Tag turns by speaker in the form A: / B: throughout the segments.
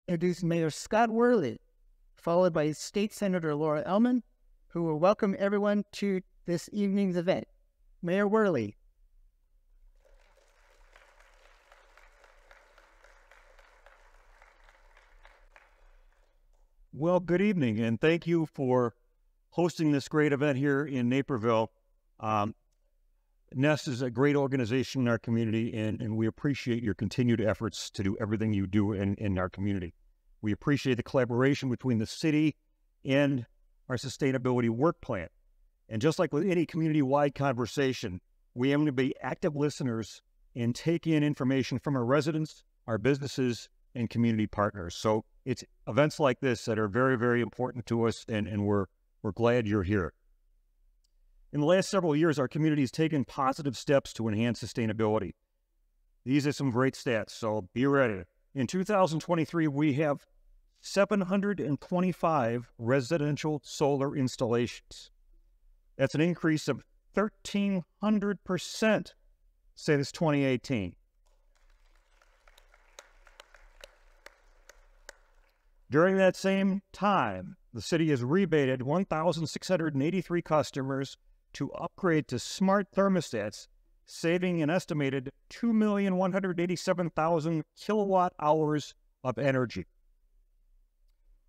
A: introduce Mayor Scott Worley, followed by State Senator Laura Ellman, who will welcome everyone to this evening's event. Mayor Worley.
B: Well, good evening, and thank you for hosting this great event here in Naperville. Nest is a great organization in our community, and we appreciate your continued efforts to do everything you do in our community. We appreciate the collaboration between the city and our sustainability work plan. And just like with any community-wide conversation, we aim to be active listeners and take in information from our residents, our businesses, and community partners. So it's events like this that are very, very important to us, and we're glad you're here. In the last several years, our community has taken positive steps to enhance sustainability. These are some great stats, so be ready. In 2023, we have 725 residential solar installations. That's an increase of 1,300% since 2018. During that same time, the city has rebated 1,683 customers to upgrade to smart thermostats, saving an estimated 2,187,000 kilowatt hours of energy.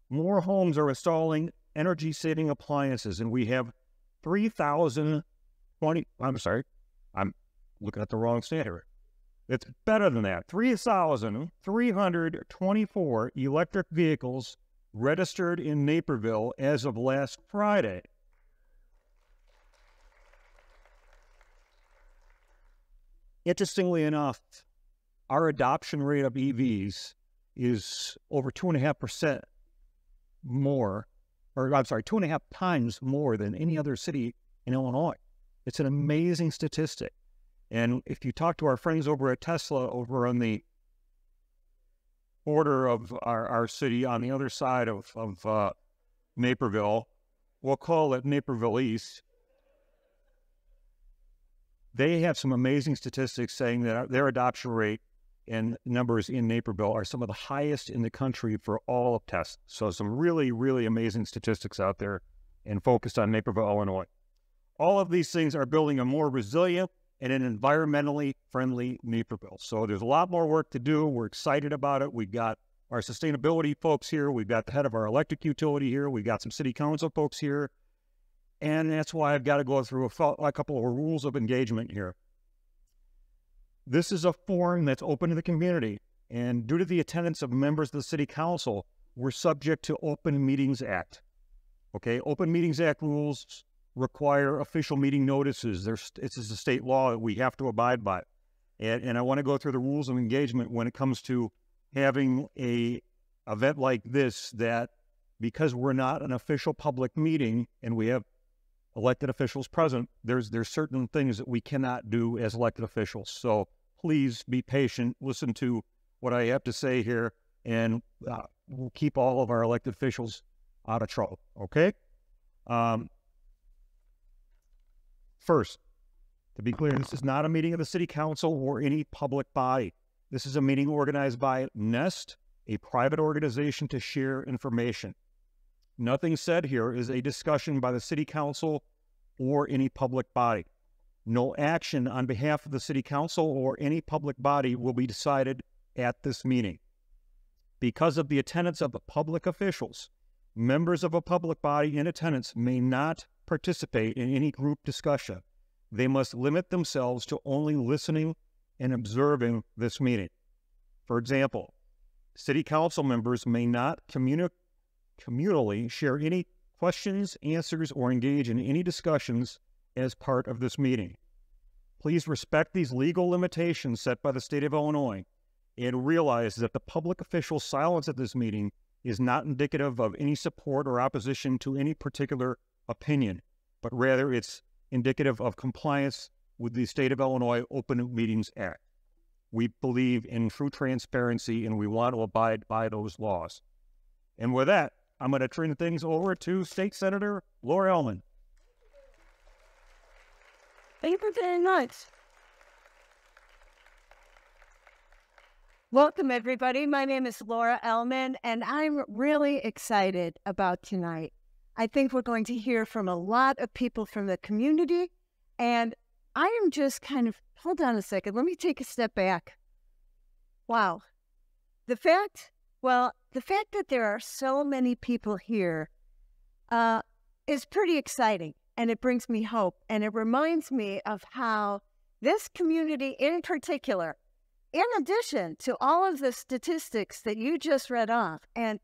B: More homes are installing energy-saving appliances, and we have 3,020, I'm looking at the wrong stat here. It's better than that. 3,324 electric vehicles registered in Naperville as of last Friday. Interestingly enough, our adoption rate of EVs is over 2.5% more, or I'm sorry, 2.5 times more than any other city in Illinois. It's an amazing statistic. And if you talk to our friends over at Tesla over on the border of our city on the other side of Naperville, we'll call it Naperville East, they have some amazing statistics saying that their adoption rate and numbers in Naperville are some of the highest in the country for all of Tesla. So some really, really amazing statistics out there and focused on Naperville, Illinois. All of these things are building a more resilient and an environmentally friendly Naperville. So there's a lot more work to do. We're excited about it. We've got our sustainability folks here. We've got the head of our electric utility here. We've got some city council folks here. And that's why I've got to go through a couple of rules of engagement here. This is a forum that's open to the community. And due to the attendance of members of the city council, we're subject to Open Meetings Act. Okay, Open Meetings Act rules require official meeting notices. This is a state law that we have to abide by. And I want to go through the rules of engagement when it comes to having an event like this, that because we're not an official public meeting and we have elected officials present, there's certain things that we cannot do as elected officials. So please be patient, listen to what I have to say here, and we'll keep all of our elected officials out of trouble, okay? First, to be clear, this is not a meeting of the city council or any public body. This is a meeting organized by Nest, a private organization to share information. Nothing said here is a discussion by the city council or any public body. No action on behalf of the city council or any public body will be decided at this meeting. Because of the attendance of the public officials, members of a public body in attendance may not participate in any group discussion. They must limit themselves to only listening and observing this meeting. For example, city council members may not communally share any questions, answers, or engage in any discussions as part of this meeting. Please respect these legal limitations set by the state of Illinois and realize that the public official silence at this meeting is not indicative of any support or opposition to any particular opinion, but rather it's indicative of compliance with the State of Illinois Open Meetings Act. We believe in true transparency, and we want to abide by those laws. And with that, I'm going to turn things over to State Senator Laura Ellman.
A: Thank you very much.
C: Welcome, everybody. My name is Laura Ellman, and I'm really excited about tonight. I think we're going to hear from a lot of people from the community, and I am just hold on a second. Let me take a step back. Wow. The fact that there are so many people here is pretty exciting, and it brings me hope, and it reminds me of how this community in particular, in addition to all of the statistics that you just read off, and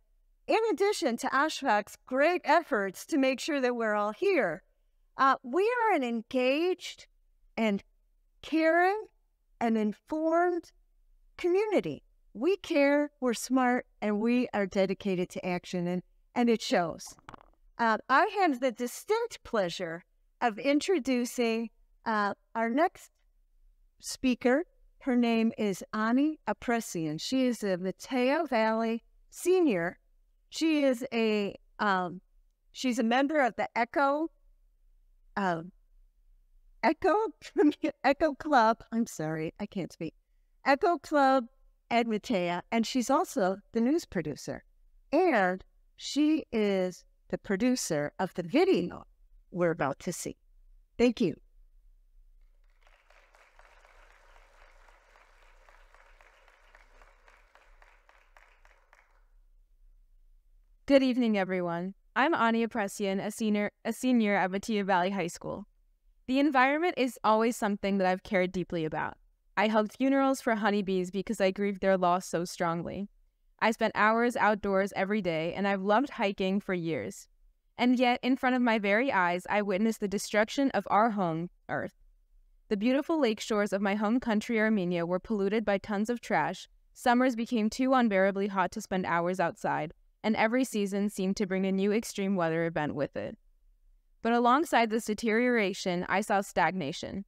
C: in addition to Ashfaq's great efforts to make sure that we're all here, we are an engaged and caring and informed community. We care, we're smart, and we are dedicated to action, and it shows. I have the distinct pleasure of introducing our next speaker. Her name is Anyas Story. She is a Mateo Valley senior. She is she's a member of the Echo Club. I'm sorry, I can't speak. Echo Club at Mateo, and she's also the news producer. And she is the producer of the video we're about to see. Thank you.
D: Good evening, everyone. I'm Anyas Story, a senior at Mateo Valley High School. The environment is always something that I've cared deeply about. I held funerals for honeybees because I grieved their loss so strongly. I spent hours outdoors every day, and I've loved hiking for years. And yet, in front of my very eyes, I witnessed the destruction of our home, Earth. The beautiful lake shores of my home country, Armenia, were polluted by tons of trash. Summers became too unbearably hot to spend hours outside, and every season seemed to bring a new extreme weather event with it. But alongside this deterioration, I saw stagnation.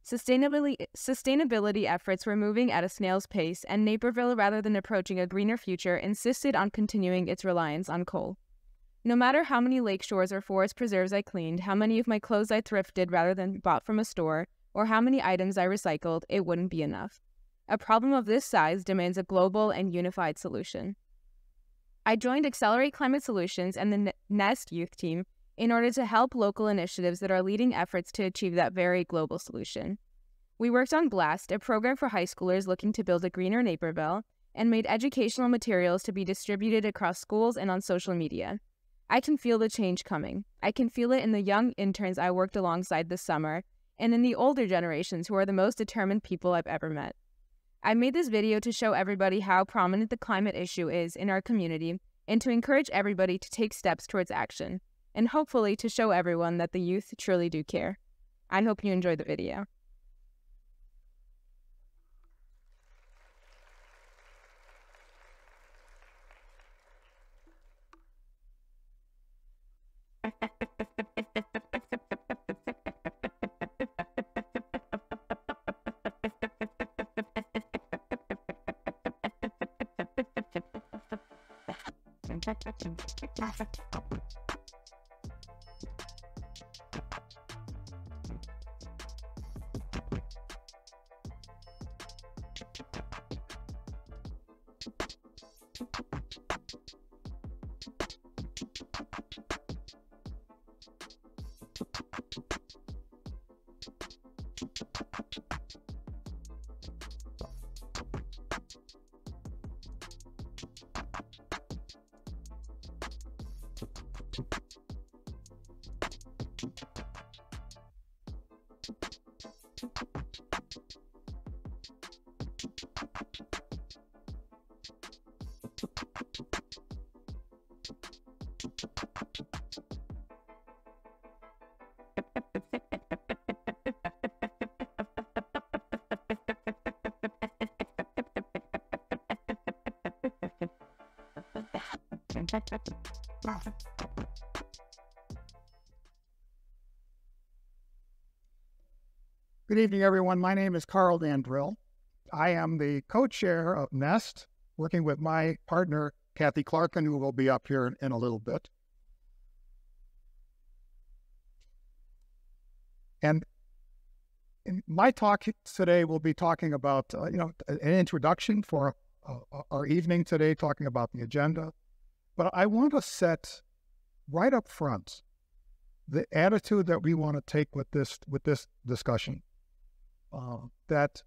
D: Sustainability efforts were moving at a snail's pace, and Naperville, rather than approaching a greener future, insisted on continuing its reliance on coal. No matter how many lake shores or forest preserves I cleaned, how many of my clothes I thrifted rather than bought from a store, or how many items I recycled, it wouldn't be enough. A problem of this size demands a global and unified solution. I joined Accelerate Climate Solutions and the NEST youth team in order to help local initiatives that are leading efforts to achieve that very global solution. We worked on BLAST, a program for high schoolers looking to build a greener Naperville, and made educational materials to be distributed across schools and on social media. I can feel the change coming. I can feel it in the young interns I worked alongside this summer, and in the older generations who are the most determined people I've ever met. I made this video to show everybody how prominent the climate issue is in our community and to encourage everybody to take steps towards action, and hopefully to show everyone that the youth truly do care. I hope you enjoy the video.
E: Good evening, everyone. My name is Carl Dandrill. I am the co-chair of NEST, working with my partner, Kathy Clarkin, who will be up here in a little bit. And in my talk today, we'll be talking about, an introduction for our evening today talking about the agenda, but I want to set right up front the attitude that we want to take with this discussion, that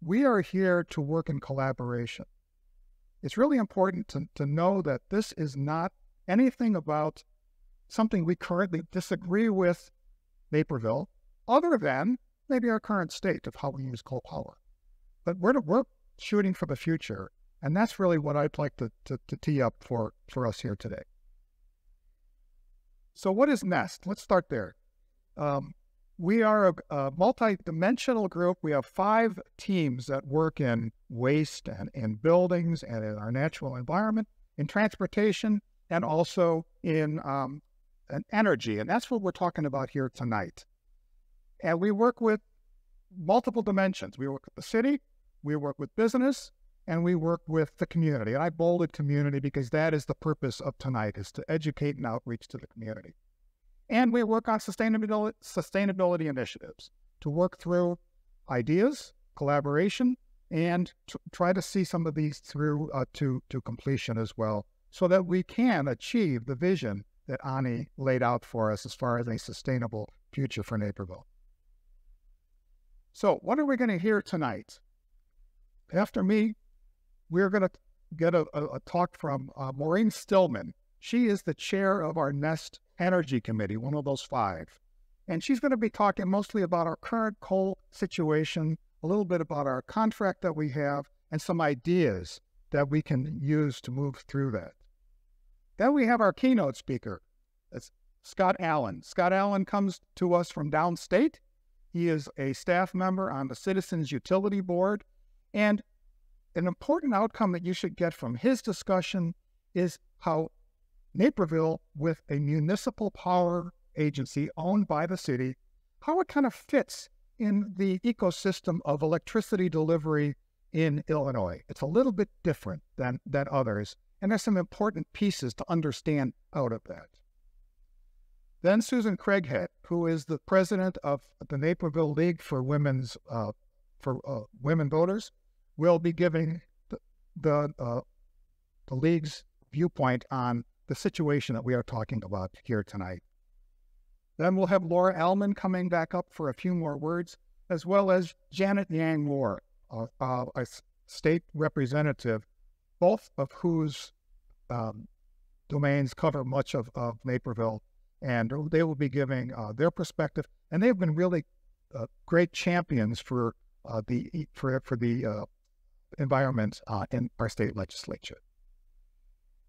E: we are here to work in collaboration. It's really important to know that this is not anything about something we currently disagree with Naperville, other than maybe our current state of how we use coal power. But we're shooting for the future, and that's really what I'd like to tee up for us here today. So what is NEST? Let's start there. We are a multi-dimensional group. We have 5 teams that work in waste and in buildings and in our natural environment, in transportation, and also in energy. And that's what we're talking about here tonight. And we work with multiple dimensions. We work with the city, we work with business, and we work with the community. And I bolded community because that is the purpose of tonight, is to educate and outreach to the community. And we work on sustainability initiatives to work through ideas, collaboration, and to try to see some of these through to completion as well, so that we can achieve the vision that Ani laid out for us as far as a sustainable future for Naperville. So what are we going to hear tonight? After me, we're going to get a talk from Maureen Stillman. She is the chair of our NEST Energy Committee, one of those 5. And she's going to be talking mostly about our current coal situation, a little bit about our contract that we have, and some ideas that we can use to move through that. Then we have our keynote speaker. That's Scott Allen. Scott Allen comes to us from downstate. He is a staff member on the Citizens Utility Board. And an important outcome that you should get from his discussion is how Naperville, with a municipal power agency owned by the city, how it kind of fits in the ecosystem of electricity delivery in Illinois. It's a little bit different than others, and there's some important pieces to understand out of that. Then Susan Craighead, who is the president of the Naperville League for Women Voters, will be giving the League's viewpoint on the situation that we are talking about here tonight. Then we'll have Laura Ellman coming back up for a few more words, as well as Janet Yang Moore, a state representative, both of whose domains cover much of Naperville, and they will be giving their perspective. And they've been really great champions for the environment in our state legislature.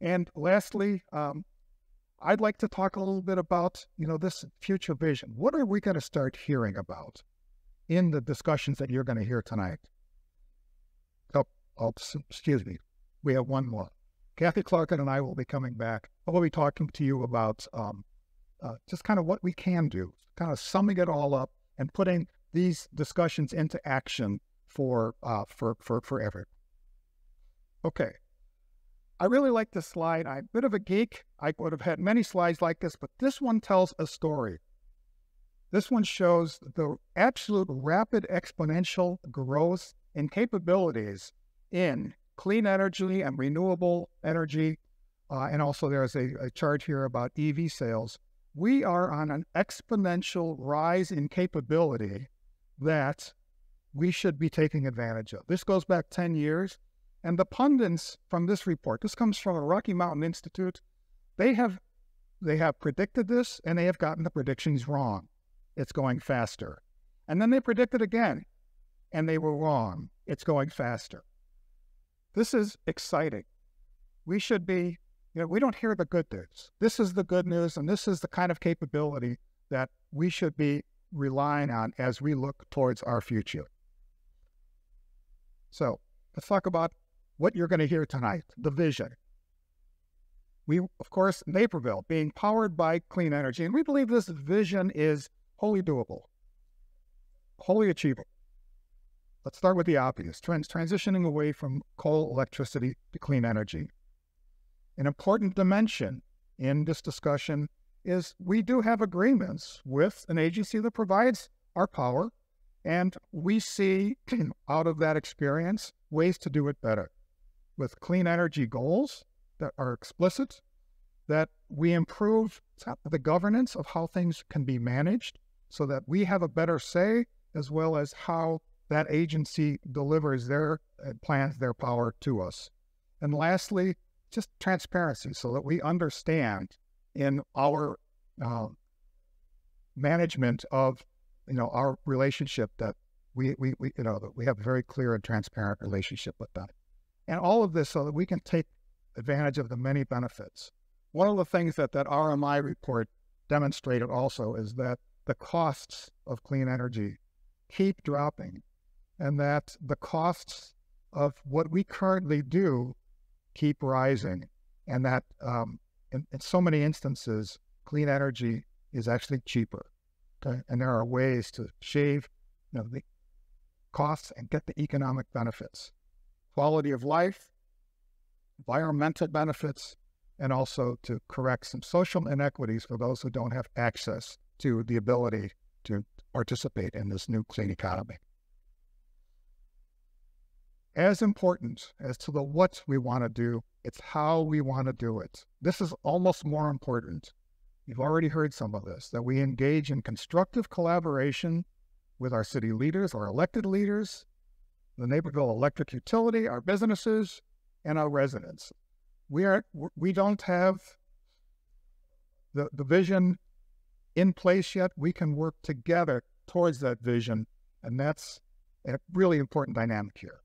E: And lastly, I'd like to talk a little bit about, this future vision. What are we going to start hearing about in the discussions that you're going to hear tonight? Excuse me. We have one more. Kathy Clarkin and I will be coming back. We'll be talking to you about just kind of what we can do, kind of summing it all up and putting these discussions into action for everyone. Okay. I really like this slide. I'm a bit of a geek. I would have had many slides like this, but this one tells a story. This one shows the absolute rapid exponential growth in capabilities in clean energy and renewable energy. And also there's a chart here about EV sales. We are on an exponential rise in capability that we should be taking advantage of. This goes back 10 years. And the pundits from this report, this comes from a Rocky Mountain Institute, they have predicted this, and they have gotten the predictions wrong. It's going faster. And then they predicted again, and they were wrong. It's going faster. This is exciting. We should be, we don't hear the good news. This is the good news, and this is the kind of capability that we should be relying on as we look towards our future. So let's talk about what you're going to hear tonight, the vision. We, of course, Naperville, being powered by clean energy, and we believe this vision is wholly doable, wholly achievable. Let's start with the obvious, transitioning away from coal, electricity to clean energy. An important dimension in this discussion is we do have agreements with an agency that provides our power, and we see out of that experience ways to do it better. with clean energy goals that are explicit, that we improve the governance of how things can be managed so that we have a better say, as well as how that agency delivers their plans, their power to us. And lastly, just transparency so that we understand in our management of our relationship that we have a very clear and transparent relationship with them. And all of this so that we can take advantage of the many benefits. One of the things that RMI report demonstrated also is that the costs of clean energy keep dropping, and that the costs of what we currently do keep rising, and that in so many instances, clean energy is actually cheaper. Okay? And there are ways to shave the costs and get the economic benefits, quality of life, environmental benefits, and also to correct some social inequities for those who don't have access to the ability to participate in this new clean economy. As important as to the what we want to do, it's how we want to do it. This is almost more important. You've already heard some of this, that we engage in constructive collaboration with our city leaders, our elected leaders, the Naperville Electric Utility, our businesses, and our residents. We don't have the vision in place yet. We can work together towards that vision, and that's a really important dynamic here.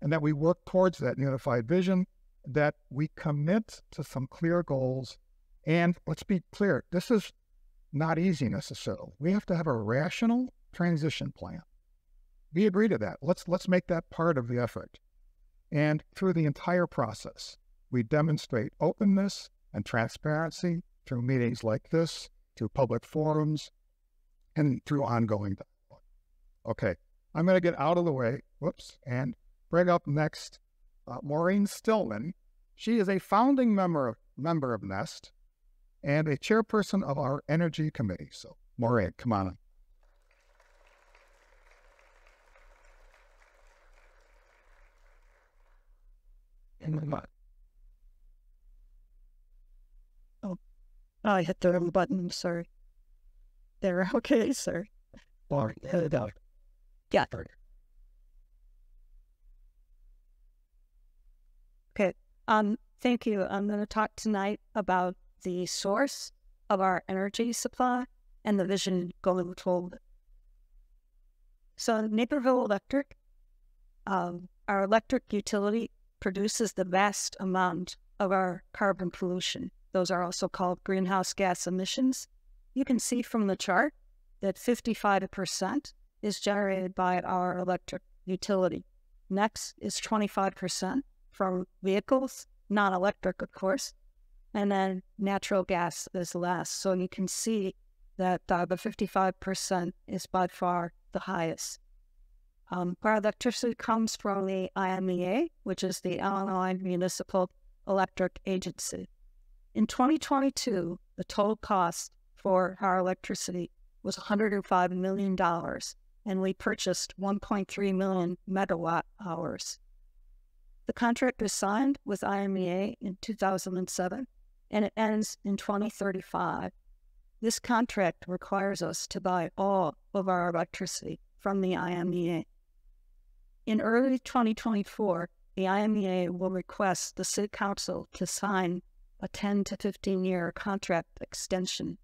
E: And that we work towards that unified vision, that we commit to some clear goals. And let's be clear, this is not easy necessarily. We have to have a rational transition plan. We agree to that. Let's make that part of the effort. And through the entire process, we demonstrate openness and transparency through meetings like this, through public forums, and through ongoing dialogue. Okay, I'm going to get out of the way, and bring up next Maureen Stillman. She is a founding member of NEST and a chairperson of our Energy Committee. So, Maureen, come on in.
F: Oh, I hit the wrong button, sorry. There, okay, sir. Yeah. Okay, thank you. I'm going to talk tonight about the source of our energy supply and the vision going forward. So Naperville Electric, our electric utility produces the vast amount of our carbon pollution. Those are also called greenhouse gas emissions. You can see from the chart that 55% is generated by our electric utility. Next is 25% from vehicles, non-electric, of course, and then natural gas is last. So you can see that the 55% is by far the highest. Our electricity comes from the IMEA, which is the Illinois Municipal Electric Agency. In 2022, the total cost for our electricity was $105 million, and we purchased 1.3 million megawatt hours. The contract was signed with IMEA in 2007, and it ends in 2035. This contract requires us to buy all of our electricity from the IMEA. In early 2024, the IMEA will request the City Council to sign a 10 to 15-year contract extension.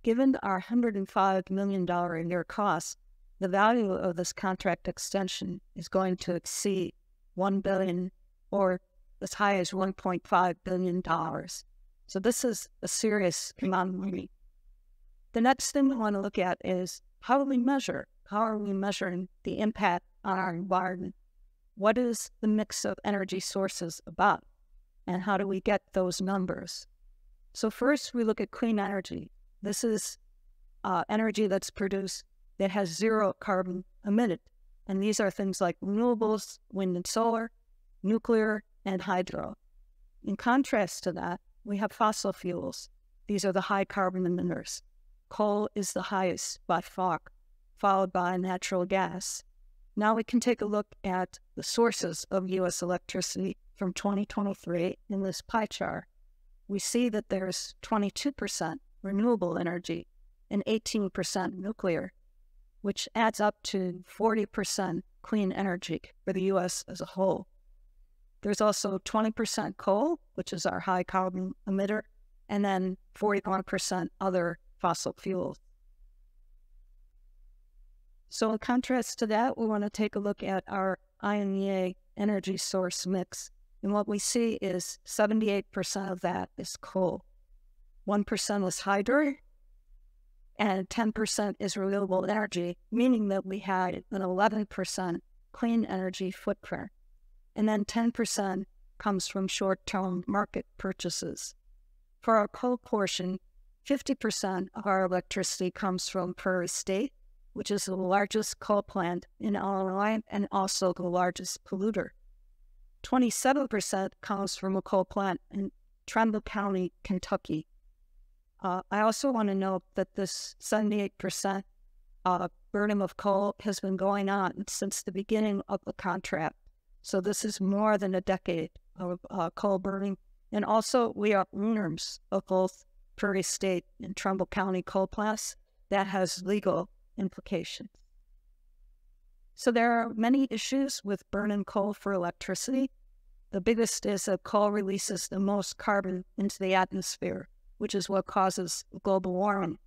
F: Given our $105 million a year cost, the value of this contract extension is going to exceed $1 billion or as high as $1.5 billion. So this is a serious amount of money. The next thing we want to look at is how do we measure? How are we measuring the impact on our environment? What is the mix of energy sources about? And how do we get those numbers? So first we look at clean energy. This is energy that's produced that has zero carbon emitted. And these are things like renewables, wind and solar, nuclear, and hydro. In contrast to that, we have fossil fuels. These are the high carbon emitters. Coal is the highest by far, followed by natural gas. Now we can take a look at the sources of U.S. electricity from 2023 in this pie chart. We see that there's 22% renewable energy and 18% nuclear, which adds up to 40% clean energy for the U.S. as a whole. There's also 20% coal, which is our high carbon emitter, and then 41% other fossil fuels. So in contrast to that, we want to take a look at our INEA energy source mix. And what we see is 78% of that is coal, 1% is hydro, and 10% is renewable energy, meaning that we had an 11% clean energy footprint. And then 10% comes from short-term market purchases. For our coal portion, 50% of our electricity comes from Prairie State, which is the largest coal plant in Illinois and also the largest polluter. 27% comes from a coal plant in Trumbull County, Kentucky. I also want to note that this 78% burning of coal has been going on since the beginning of the contract. So this is more than a decade of coal burning. And also we are owners of both Prairie State and Trumbull County coal plants. That has legal implications. So there are many issues with burning coal for electricity. The biggest is that coal releases the most carbon into the atmosphere, which is what causes global warming.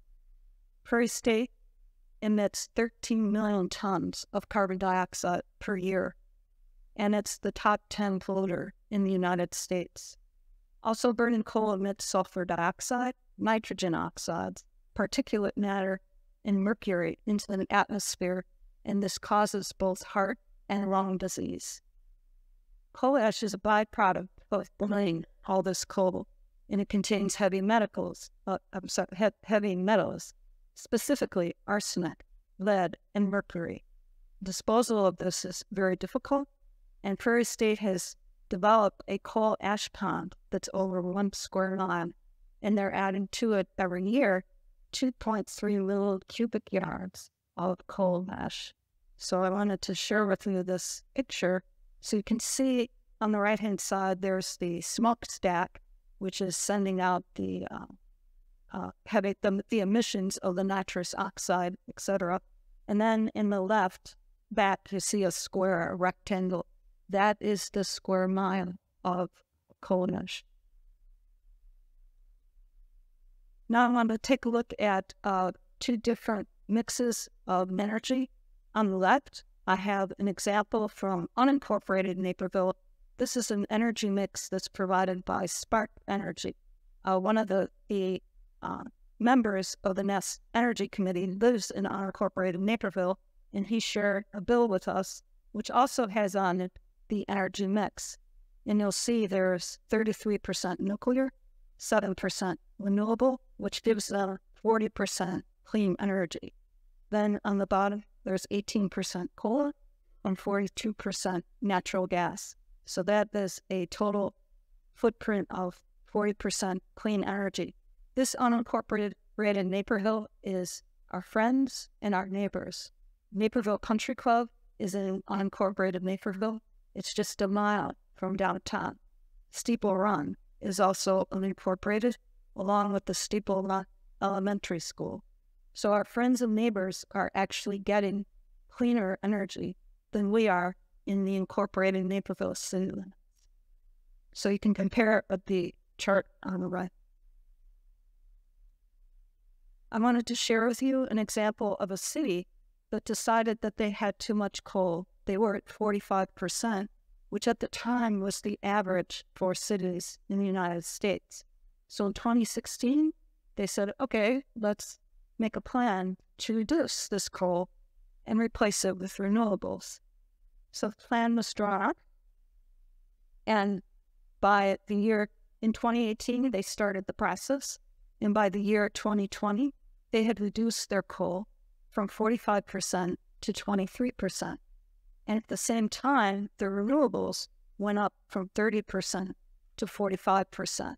F: Prairie State emits 13 million tons of carbon dioxide per year, and it's the top 10 polluter in the United States. Also, burning coal emits sulfur dioxide, nitrogen oxides, particulate matter, and mercury into the atmosphere, and this causes both heart and lung disease. Coal ash is a byproduct of burning all this coal, and it contains heavy metals, specifically arsenic, lead, and mercury. Disposal of this is very difficult, and Prairie State has developed a coal ash pond that's over 1 square mile, and they're adding to it every year 2.3 million cubic yards of coal ash. So I wanted to share with you this picture. So you can see on the right-hand side, there's the smokestack, which is sending out the emissions of the nitrous oxide, etc. And then in the left back, you see a square, a rectangle. That is the square mile of coal ash. Now I want to take a look at two different mixes of energy. On the left, I have an example from unincorporated Naperville. This is an energy mix that's provided by Spark Energy. One of the members of the Nest Energy Committee lives in unincorporated Naperville, and he shared a bill with us, which also has on it the energy mix. And you'll see there's 33% nuclear, 7% renewable, which gives them 40% clean energy. Then on the bottom, there's 18% coal and 42% natural gas. So that is a total footprint of 40% clean energy. This unincorporated Naperville is our friends and our neighbors. Naperville Country Club is in unincorporated Naperville. It's just a mile from downtown. Steeple Run is also unincorporated, along with the Steeple Run Elementary School. So our friends and neighbors are actually getting cleaner energy than we are in the incorporated Naperville city limits. So you can compare with the chart on the right. I wanted to share with you an example of a city that decided that they had too much coal. They were at 45%, which at the time was the average for cities in the United States. So in 2016, they said, okay, let's make a plan to reduce this coal and replace it with renewables. So the plan was drawn up, and by the year in 2018, they started the process, and by the year 2020, they had reduced their coal from 45% to 23%. And at the same time, the renewables went up from 30% to 45%.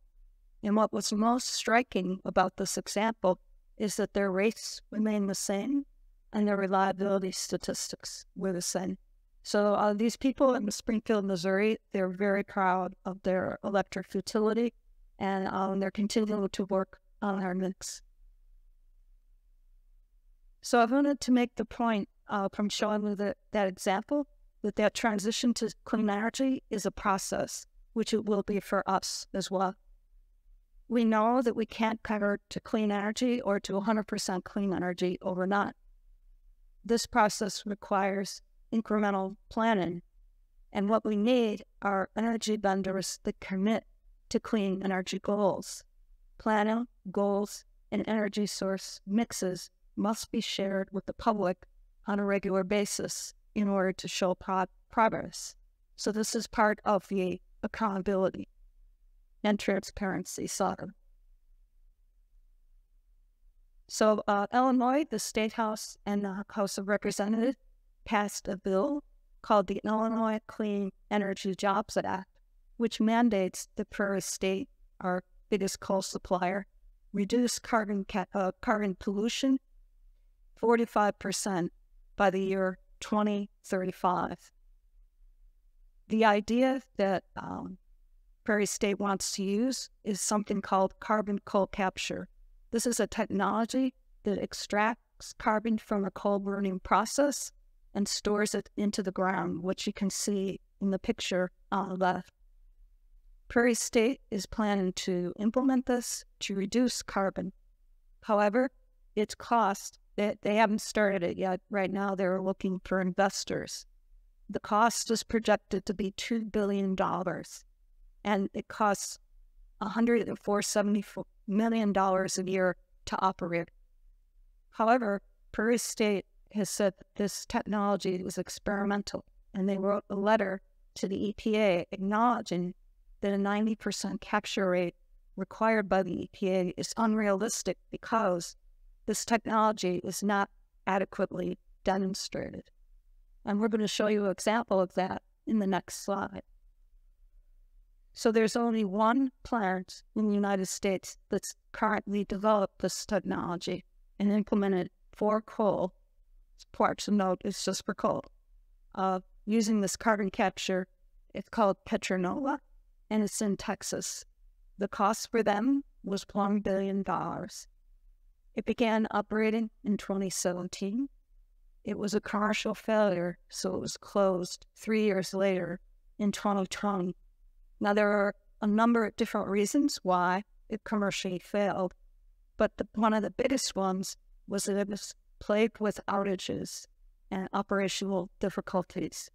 F: And what was most striking about this example is that their rates remained the same, and their reliability statistics were the same. So these people in Springfield, Missouri, they're very proud of their electric utility, and they're continuing to work on our mix. So I wanted to make the point from showing you that example, that transition to clean energy is a process, which it will be for us as well. We know that we can't convert to clean energy or to 100% clean energy overnight. This process requires incremental planning, and what we need are energy vendors that commit to clean energy goals. Planning, goals, and energy source mixes must be shared with the public on a regular basis in order to show progress. So this is part of the accountability and transparency side. So Illinois, the State House and the House of Representatives passed a bill called the Illinois Clean Energy Jobs Act, which mandates that Prairie State, our biggest coal supplier, reduce carbon pollution 45% by the year 2035. The idea that Prairie State wants to use is something called carbon coal capture. This is a technology that extracts carbon from a coal burning process and stores it into the ground, which you can see in the picture on the left. Prairie State is planning to implement this to reduce carbon. However, its cost, they haven't started it yet. Right now, they're looking for investors. The cost is projected to be $2 billion, and it costs $174 million a year to operate. However, Prairie State has said that this technology was experimental, and they wrote a letter to the EPA acknowledging that a 90% capture rate required by the EPA is unrealistic because this technology is not adequately demonstrated. And we're going to show you an example of that in the next slide. So there's only one plant in the United States that's currently developed this technology and implemented for coal. It's important to note it's just for coal. Using this carbon capture, it's called Petronova, and it's in Texas. The cost for them was $1 billion. It began operating in 2017. It was a commercial failure, so it was closed 3 years later in 2020. Now, there are a number of different reasons why it commercially failed, but one of the biggest ones was that it was plagued with outages and operational difficulties.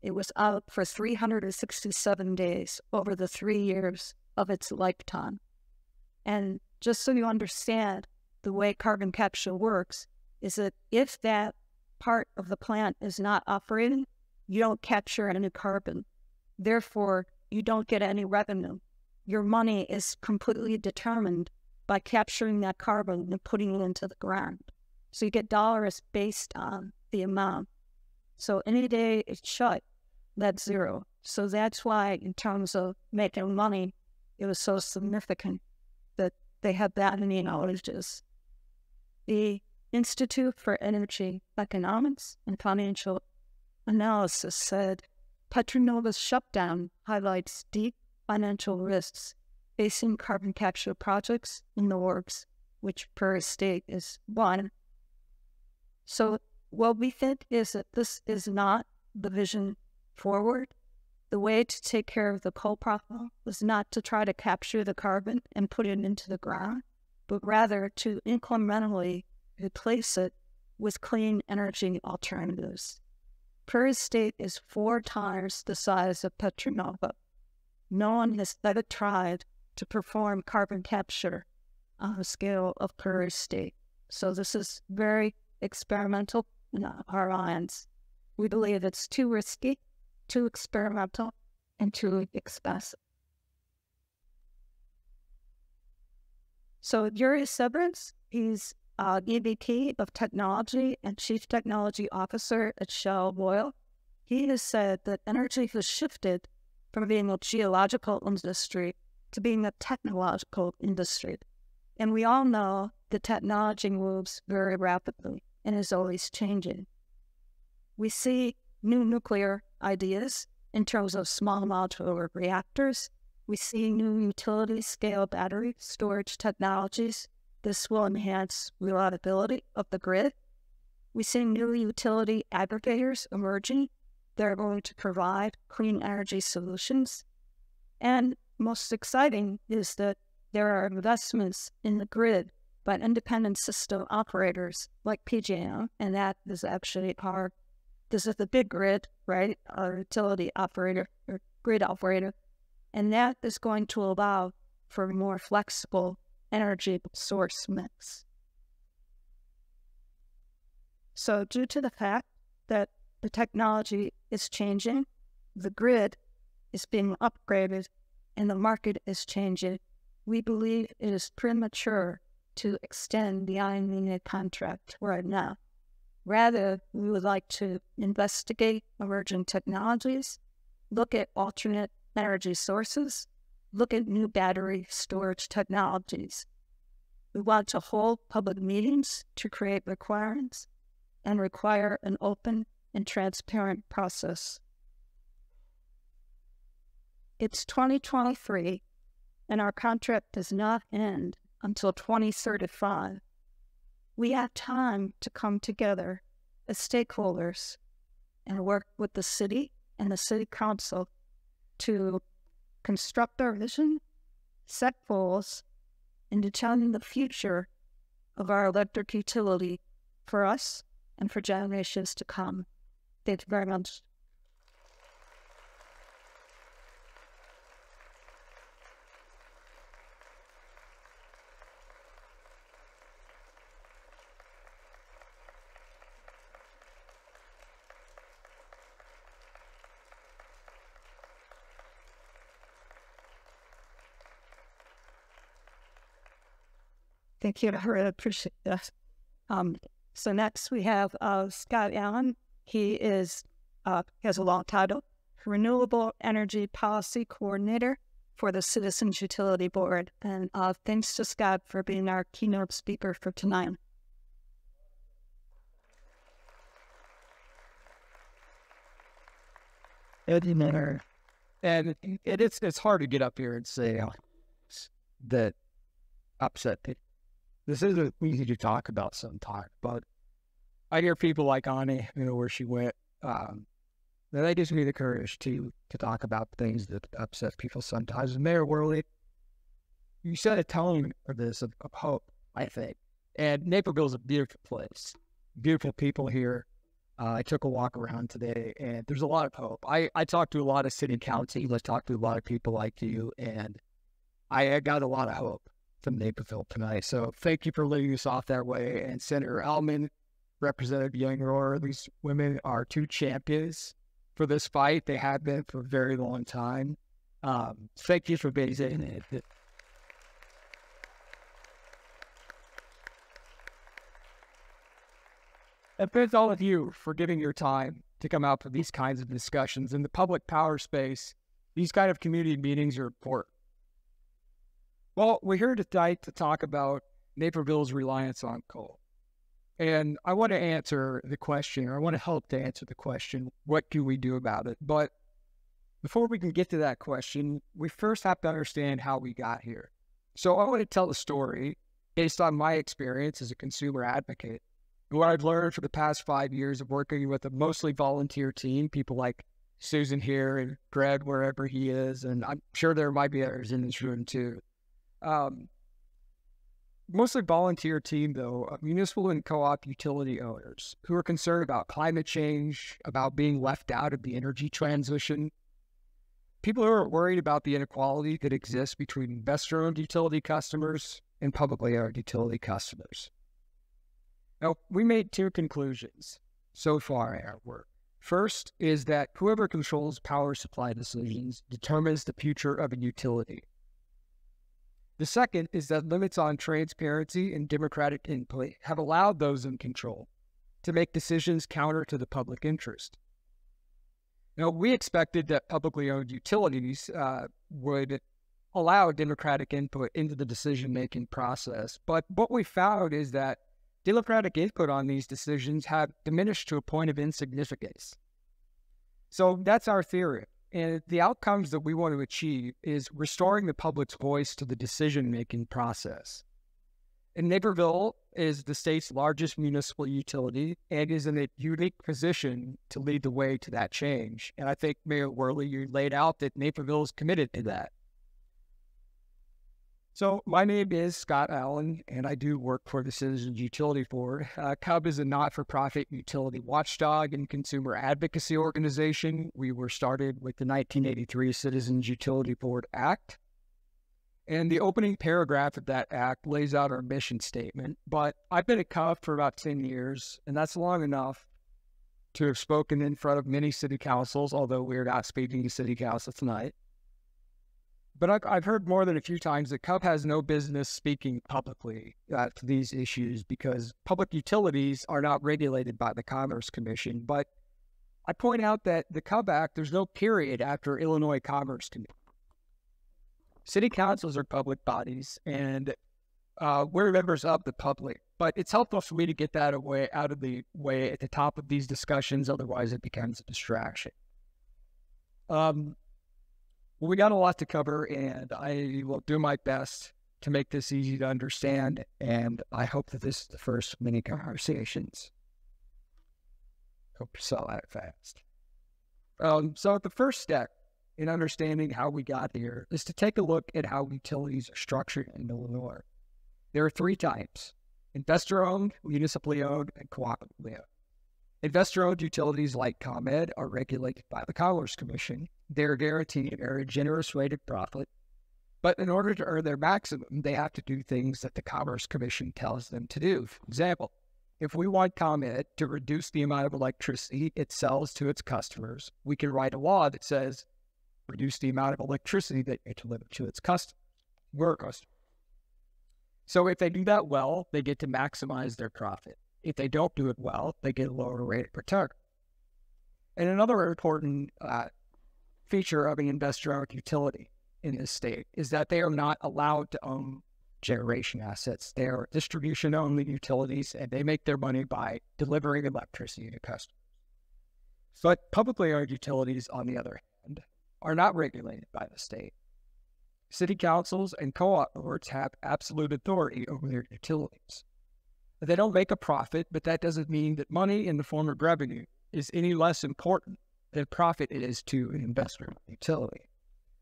F: It was out for 367 days over the 3 years of its lifetime. And just so you understand, the way carbon capture works is that if that part of the plant is not operating, you don't capture any carbon. Therefore, you don't get any revenue. Your money is completely determined by capturing that carbon and putting it into the ground. So you get dollars based on the amount. So any day it's shut, that's zero. So that's why, in terms of making money, it was so significant that they had that many outages. The Institute for Energy Economics and Financial Analysis said Petronova's shutdown highlights deep financial risks facing carbon capture projects in the works, which Prairie State is one. So what we think is that this is not the vision forward. The way to take care of the coal problem is not to try to capture the carbon and put it into the ground, but rather to incrementally replace it with clean energy alternatives. Prairie State is 4 times the size of Petronova. No one has ever tried to perform carbon capture on the scale of Prairie State. So this is very experimental in our minds. We believe it's too risky, too experimental, and too expensive. So Yuri Severance, he's EVP of Technology and Chief Technology Officer at Shell Oil. He has said that energy has shifted from being a geological industry to being a technological industry. And we all know that technology moves very rapidly. and is always changing. We see new nuclear ideas in terms of small modular reactors. We see new utility-scale battery storage technologies. This will enhance reliability of the grid. We see new utility aggregators emerging. They're going to provide clean energy solutions. And most exciting is that there are investments in the grid by independent system operators like PJM, and that is actually this is the big grid, right? Our utility operator or grid operator. And that is going to allow for a more flexible energy source mix. So due to the fact that the technology is changing, the grid is being upgraded, and the market is changing, we believe it is premature to extend the IMEA contract right now. Rather, we would like to investigate emerging technologies, look at alternate energy sources, look at new battery storage technologies. We want to hold public meetings to create requirements and require an open and transparent process. It's 2023, and our contract does not end until 2035. We have time to come together as stakeholders and work with the city and the city council to construct our vision, set goals, and determine the future of our electric utility for us and for generations to come. Thank you very much. Thank you. I really appreciate that. So next we have Scott Allen. He has a long title, Renewable Energy Policy Coordinator for the Citizens Utility Board. And thanks to Scott for being our keynote speaker for tonight.
G: And it's hard to get up here and say that upset people. This isn't easy to talk about sometimes, but I hear people like Ani, where she went, that gives me the courage to talk about things that upset people sometimes. And Mayor Worley, you set a tone for this of hope, I think. And Naperville is a beautiful place, beautiful people here. I took a walk around today, and there's a lot of hope. I talked to a lot of city councils, I talked to a lot of people like you, and I got a lot of hope from Naperville tonight. So thank you for leading us off that way. And Senator Ellman, Representative Young, these women are two champions for this fight. They have been for a very long time. Thank you for being in it. And thanks all of you for giving your time to come out for these kinds of discussions. In the public power space, these kind of community meetings are important. Well, we're here tonight to talk about Naperville's reliance on coal. And I want to answer the question, or I want to help to answer the question, what do we do about it? But before we can get to that question, we first have to understand how we got here. So I want to tell a story based on my experience as a consumer advocate, and what I've learned for the past 5 years of working with a mostly volunteer team, people like Susan here and Greg, wherever he is, and I'm sure there might be others in this room too. Mostly volunteer team, though, of municipal and co-op utility owners who are concerned about climate change, about being left out of the energy transition. People who are worried about the inequality that exists between investor-owned utility customers and publicly owned utility customers. Now, we made two conclusions so far in our work. First is that whoever controls power supply decisions determines the future of a utility. The second is that limits on transparency and democratic input have allowed those in control to make decisions counter to the public interest. Now, we expected that publicly owned utilities would allow democratic input into the decision-making process, but what we found is that democratic input on these decisions have diminished to a point of insignificance. So that's our theory. And the outcomes that we want to achieve is restoring the public's voice to the decision-making process. And Naperville is the state's largest municipal utility and is in a unique position to lead the way to that change. And I think, Mayor Worley, you laid out that Naperville is committed to that. So my name is Scott Allen, and I do work for the Citizens Utility Board. CUB is a not-for-profit utility watchdog and consumer advocacy organization. We were started with the 1983 Citizens Utility Board Act. And the opening paragraph of that act lays out our mission statement. But I've been at CUB for about 10 years, and that's long enough to have spoken in front of many city councils, although we're not speaking to city council tonight. But I've heard more than a few times that CUB has no business speaking publicly to these issues because public utilities are not regulated by the Commerce Commission. But I point out that the CUB Act, there's no period after Illinois Commerce Commission. City councils are public bodies, and we're members of the public. But it's helpful for me to get that out of the way at the top of these discussions, otherwise it becomes a distraction. We got a lot to cover, and I will do my best to make this easy to understand, and I hope that this is the first of many conversations. Hope you saw that fast. So the first step in understanding how we got here is to take a look at how utilities are structured in Illinois. There are three types: investor-owned, municipally owned, and cooperatively owned. Investor-owned utilities like ComEd are regulated by the Commerce Commission. They're guaranteed a very generous rate of profit, but in order to earn their maximum, they have to do things that the Commerce Commission tells them to do. For example, if we want ComEd to reduce the amount of electricity it sells to its customers, we can write a law that says, reduce the amount of electricity that it delivers to its customers. We're a customer. So if they do that well, they get to maximize their profit. If they don't do it well, they get a lower rate of return. And another important feature of an investor-owned utility in this state is that they are not allowed to own generation assets. They are distribution-only utilities, and they make their money by delivering electricity to customers. But publicly owned utilities, on the other hand, are not regulated by the state. City councils and co-op boards have absolute authority over their utilities. They don't make a profit, but that doesn't mean that money in the form of revenue is any less important than profit it is to an investor utility.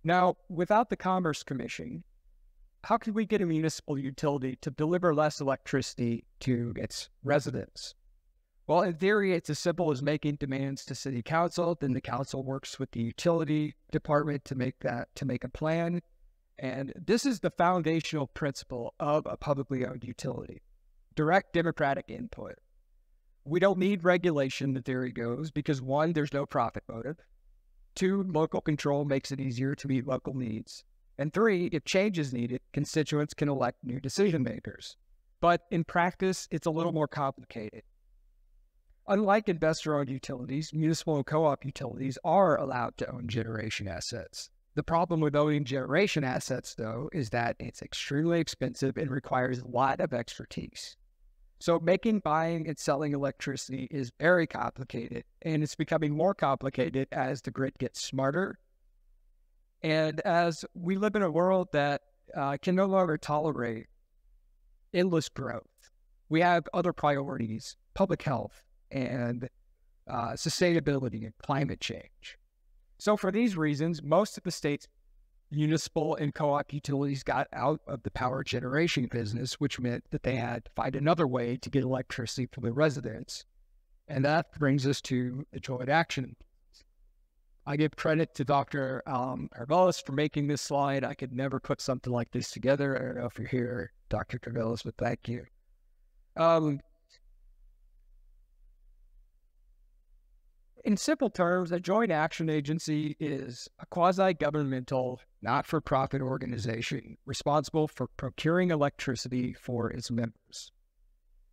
G: Now, without the Commerce Commission, how can we get a municipal utility to deliver less electricity to its residents? Well, in theory, it's as simple as making demands to city council. Then the council works with the utility department to make a plan. And this is the foundational principle of a publicly owned utility: direct democratic input. We don't need regulation, the theory goes, because one, there's no profit motive. Two, local control makes it easier to meet local needs. And three, if change is needed, constituents can elect new decision makers. But in practice, it's a little more complicated. Unlike investor-owned utilities, municipal and co-op utilities are allowed to own generation assets. The problem with owning generation assets, though, is that it's extremely expensive and requires a lot of expertise. So making, buying, and selling electricity is very complicated, and it's becoming more complicated as the grid gets smarter. And as we live in a world that can no longer tolerate endless growth, we have other priorities: public health and sustainability and climate change. So for these reasons, most of the state's municipal and co-op utilities got out of the power generation business, which meant that they had to find another way to get electricity for their residents. And that brings us to the joint action. I give credit to Dr. Carvelis for making this slide. I could never put something like this together. I don't know if you're here, Dr. Carvelis, but thank you. In simple terms, a joint action agency is a quasi-governmental, not-for-profit organization responsible for procuring electricity for its members.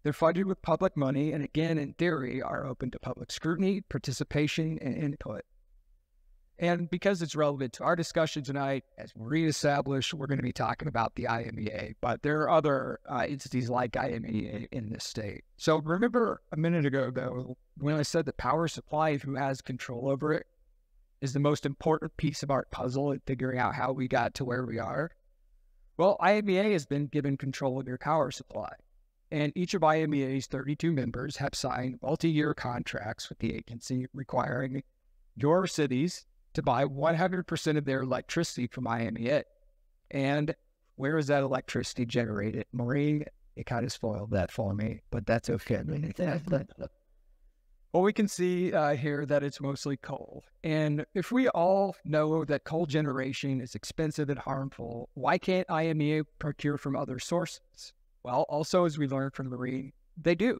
G: They're funded with public money and, again, in theory, are open to public scrutiny, participation, and input. And because it's relevant to our discussion tonight, as Maureen established, we're going to be talking about the IMEA, but there are other entities like IMEA in this state. So remember a minute ago, though, when I said the power supply, who has control over it, is the most important piece of our puzzle in figuring out how we got to where we are? Well, IMEA has been given control of your power supply. And each of IMEA's 32 members have signed multi-year contracts with the agency requiring your cities to buy 100% of their electricity from IMEA. And where is that electricity generated? Maureen, it kind of spoiled that for me, but that's okay. Well, we can see here that it's mostly coal. And if we all know that coal generation is expensive and harmful, why can't IMEA procure from other sources? Well, also, as we learned from Maureen, they do.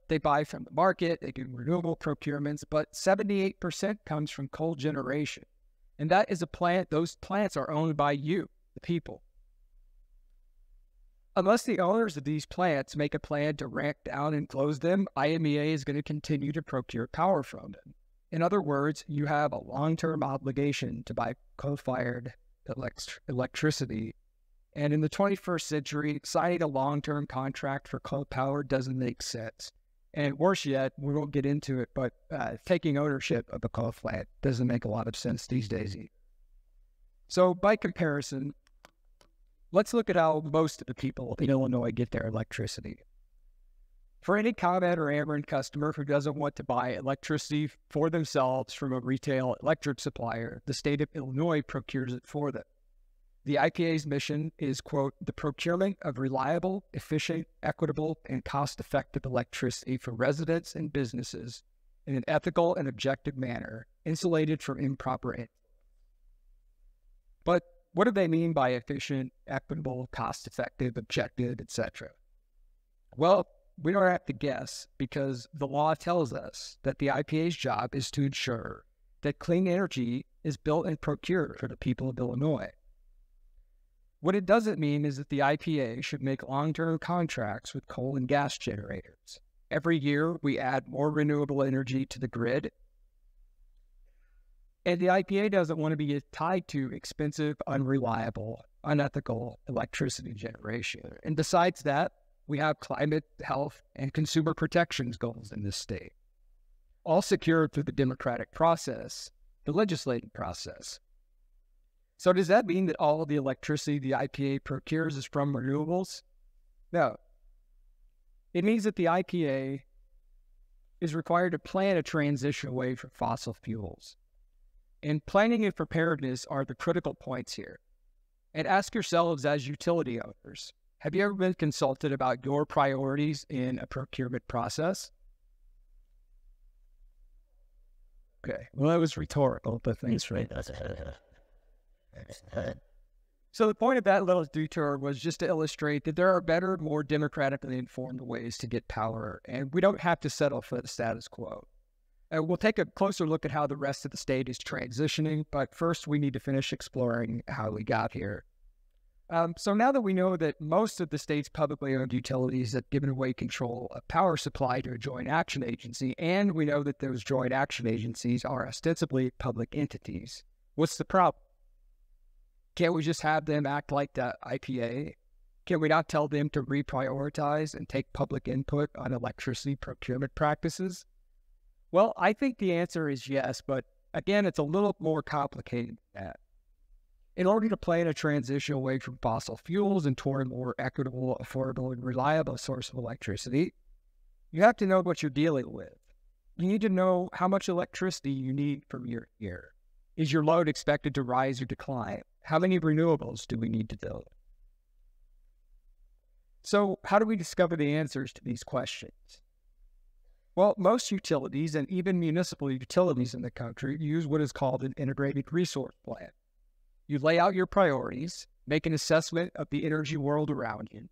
G: They buy from the market, they do renewable procurements, but 78% comes from coal generation. And that is a plant, those plants are owned by you, the people. Unless the owners of these plants make a plan to ramp down and close them, IMEA is going to continue to procure power from them. In other words, you have a long-term obligation to buy coal-fired electricity. And in the 21st century, signing a long-term contract for coal power doesn't make sense. And worse yet, we won't get into it, but taking ownership of a coal plant doesn't make a lot of sense these days either. So by comparison, let's look at how most of the people in Illinois get their electricity. For any ComEd or Ameren customer who doesn't want to buy electricity for themselves from a retail electric supplier, the state of Illinois procures it for them. The IPA's mission is, quote, the procurement of reliable, efficient, equitable, and cost-effective electricity for residents and businesses in an ethical and objective manner, insulated from improper influence. But what do they mean by efficient, equitable, cost-effective, objective, etc.? Well, we don't have to guess, because the law tells us that the IPA's job is to ensure that clean energy is built and procured for the people of Illinois. What it doesn't mean is that the IPA should make long-term contracts with coal and gas generators. Every year, we add more renewable energy to the grid. And the IPA doesn't want to be tied to expensive, unreliable, unethical electricity generation. And besides that, we have climate, health, and consumer protections goals in this state, all secured through the democratic process, the legislative process. So does that mean that all of the electricity the IPA procures is from renewables? No. It means that the IPA is required to plan a transition away from fossil fuels. And planning and preparedness are the critical points here. And ask yourselves as utility owners, have you ever been consulted about your priorities in a procurement process? Okay, well, that was rhetorical, but thanks for that. So the point of that little detour was just to illustrate that there are better, more democratically informed ways to get power, and we don't have to settle for the status quo. We'll take a closer look at how the rest of the state is transitioning, but first we need to finish exploring how we got here. So now that we know that most of the state's publicly owned utilities have given away control of power supply to a joint action agency, and we know that those joint action agencies are ostensibly public entities, what's the problem? Can't we just have them act like the IPA? Can we not tell them to reprioritize and take public input on electricity procurement practices? Well, I think the answer is yes, but again, it's a little more complicated than that. In order to plan a transition away from fossil fuels and toward a more equitable, affordable, and reliable source of electricity, you have to know what you're dealing with. You need to know how much electricity you need from year to year. Is your load expected to rise or decline? How many renewables do we need to build? So how do we discover the answers to these questions? Well, most utilities and even municipal utilities in the country use what is called an integrated resource plan. You lay out your priorities, make an assessment of the energy world around you,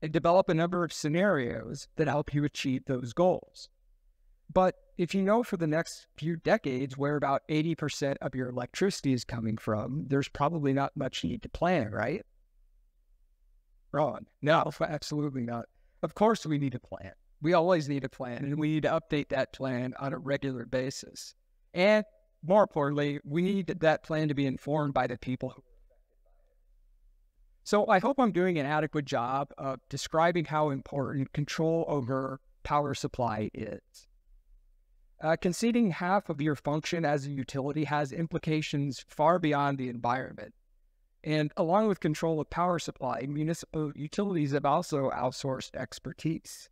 G: and develop a number of scenarios that help you achieve those goals. But if you know for the next few decades where about 80% of your electricity is coming from, there's probably not much need to plan, right? Wrong. No, absolutely not. Of course we need a plan. We always need a plan, and we need to update that plan on a regular basis. And more importantly, we need that plan to be informed by the people who. So I hope I'm doing an adequate job of describing how important control over power supply is. Conceding half of your function as a utility has implications far beyond the environment. And along with control of power supply, municipal utilities have also outsourced expertise.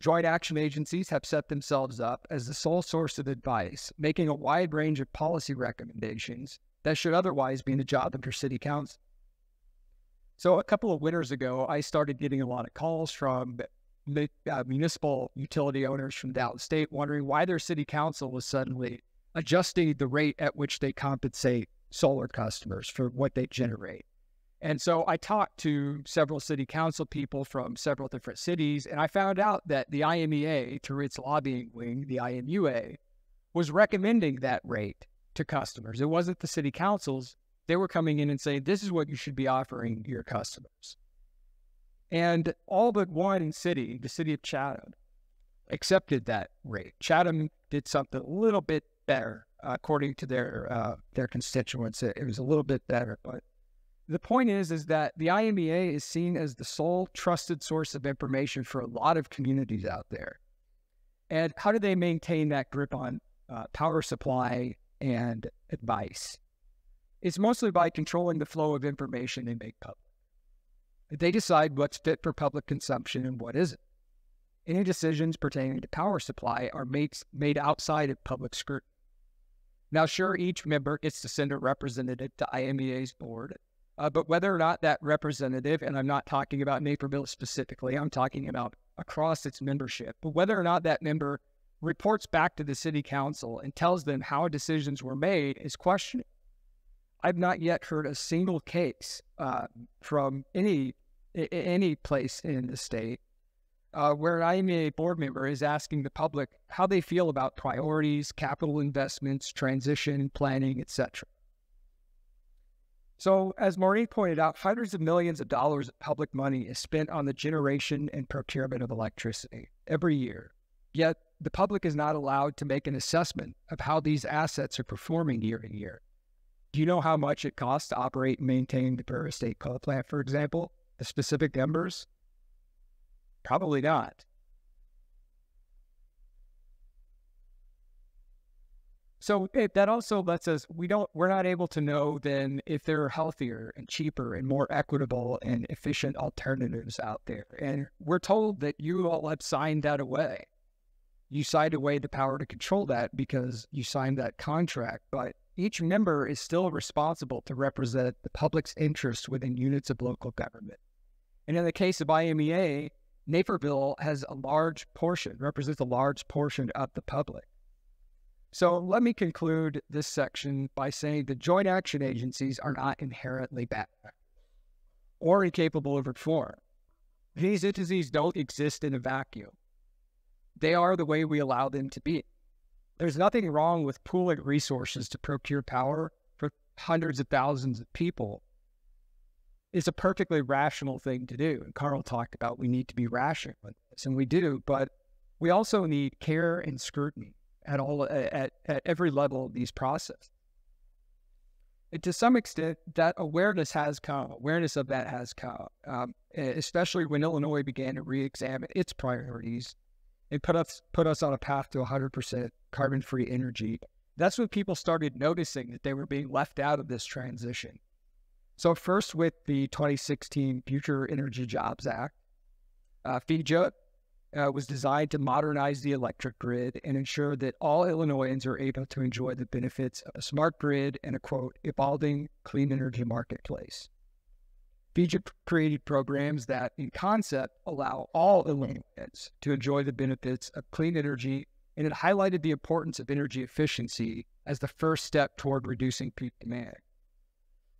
G: Joint action agencies have set themselves up as the sole source of advice, making a wide range of policy recommendations that should otherwise be the job of your city council. So a couple of winters ago, I started getting a lot of calls from municipal utility owners from downstate wondering why their city council was suddenly adjusting the rate at which they compensate solar customers for what they generate. And so I talked to several city council people from several different cities, and I found out that the IMEA, through its lobbying wing, the IMUA, was recommending that rate to customers. It wasn't the city councils. They were coming in and saying, this is what you should be offering your customers. And all but one city, the city of Chatham, accepted that rate. Chatham did something a little bit better, according to their constituents. It was a little bit better. But the point is that the IMEA is seen as the sole trusted source of information for a lot of communities out there. And how do they maintain that grip on power supply and advice? It's mostly by controlling the flow of information they make public. They decide what's fit for public consumption and what isn't. Any decisions pertaining to power supply are made outside of public scrutiny. Now, sure, each member gets to send a representative to IMEA's board, but whether or not that representative, and I'm not talking about Naperville specifically, I'm talking about across its membership, but whether or not that member reports back to the city council and tells them how decisions were made is questionable. I've not yet heard a single case from any place in the state where an IMEA board member is asking the public how they feel about priorities, capital investments, transition, planning, etc. So, as Maureen pointed out, hundreds of millions of dollars of public money is spent on the generation and procurement of electricity every year. Yet, the public is not allowed to make an assessment of how these assets are performing year to year. Do you know how much it costs to operate and maintain the Prairie State Coal Plant, for example? The specific numbers? Probably not. So that also lets us, we're not able to know then if there are healthier and cheaper and more equitable and efficient alternatives out there. And we're told that you all have signed that away. You signed away the power to control that because you signed that contract, but each member is still responsible to represent the public's interests within units of local government. And in the case of IMEA, Naperville has represents a large portion of the public. So let me conclude this section by saying that joint action agencies are not inherently bad or incapable of reform. These entities don't exist in a vacuum. They are the way we allow them to be. There's nothing wrong with pooling resources to procure power for hundreds of thousands of people. It's a perfectly rational thing to do. And Carl talked about we need to be rational with this, and we do, but we also need care and scrutiny at every level of these processes. And to some extent, that awareness of that has come, especially when Illinois began to re-examine its priorities and put us on a path to 100% carbon-free energy. That's when people started noticing that they were being left out of this transition. So first with the 2016 Future Energy Jobs Act, FEJA was designed to modernize the electric grid and ensure that all Illinoisans are able to enjoy the benefits of a smart grid and a, quote, evolving clean energy marketplace. FEJA created programs that, in concept, allow all Illinoisans to enjoy the benefits of clean energy, and it highlighted the importance of energy efficiency as the first step toward reducing peak demand.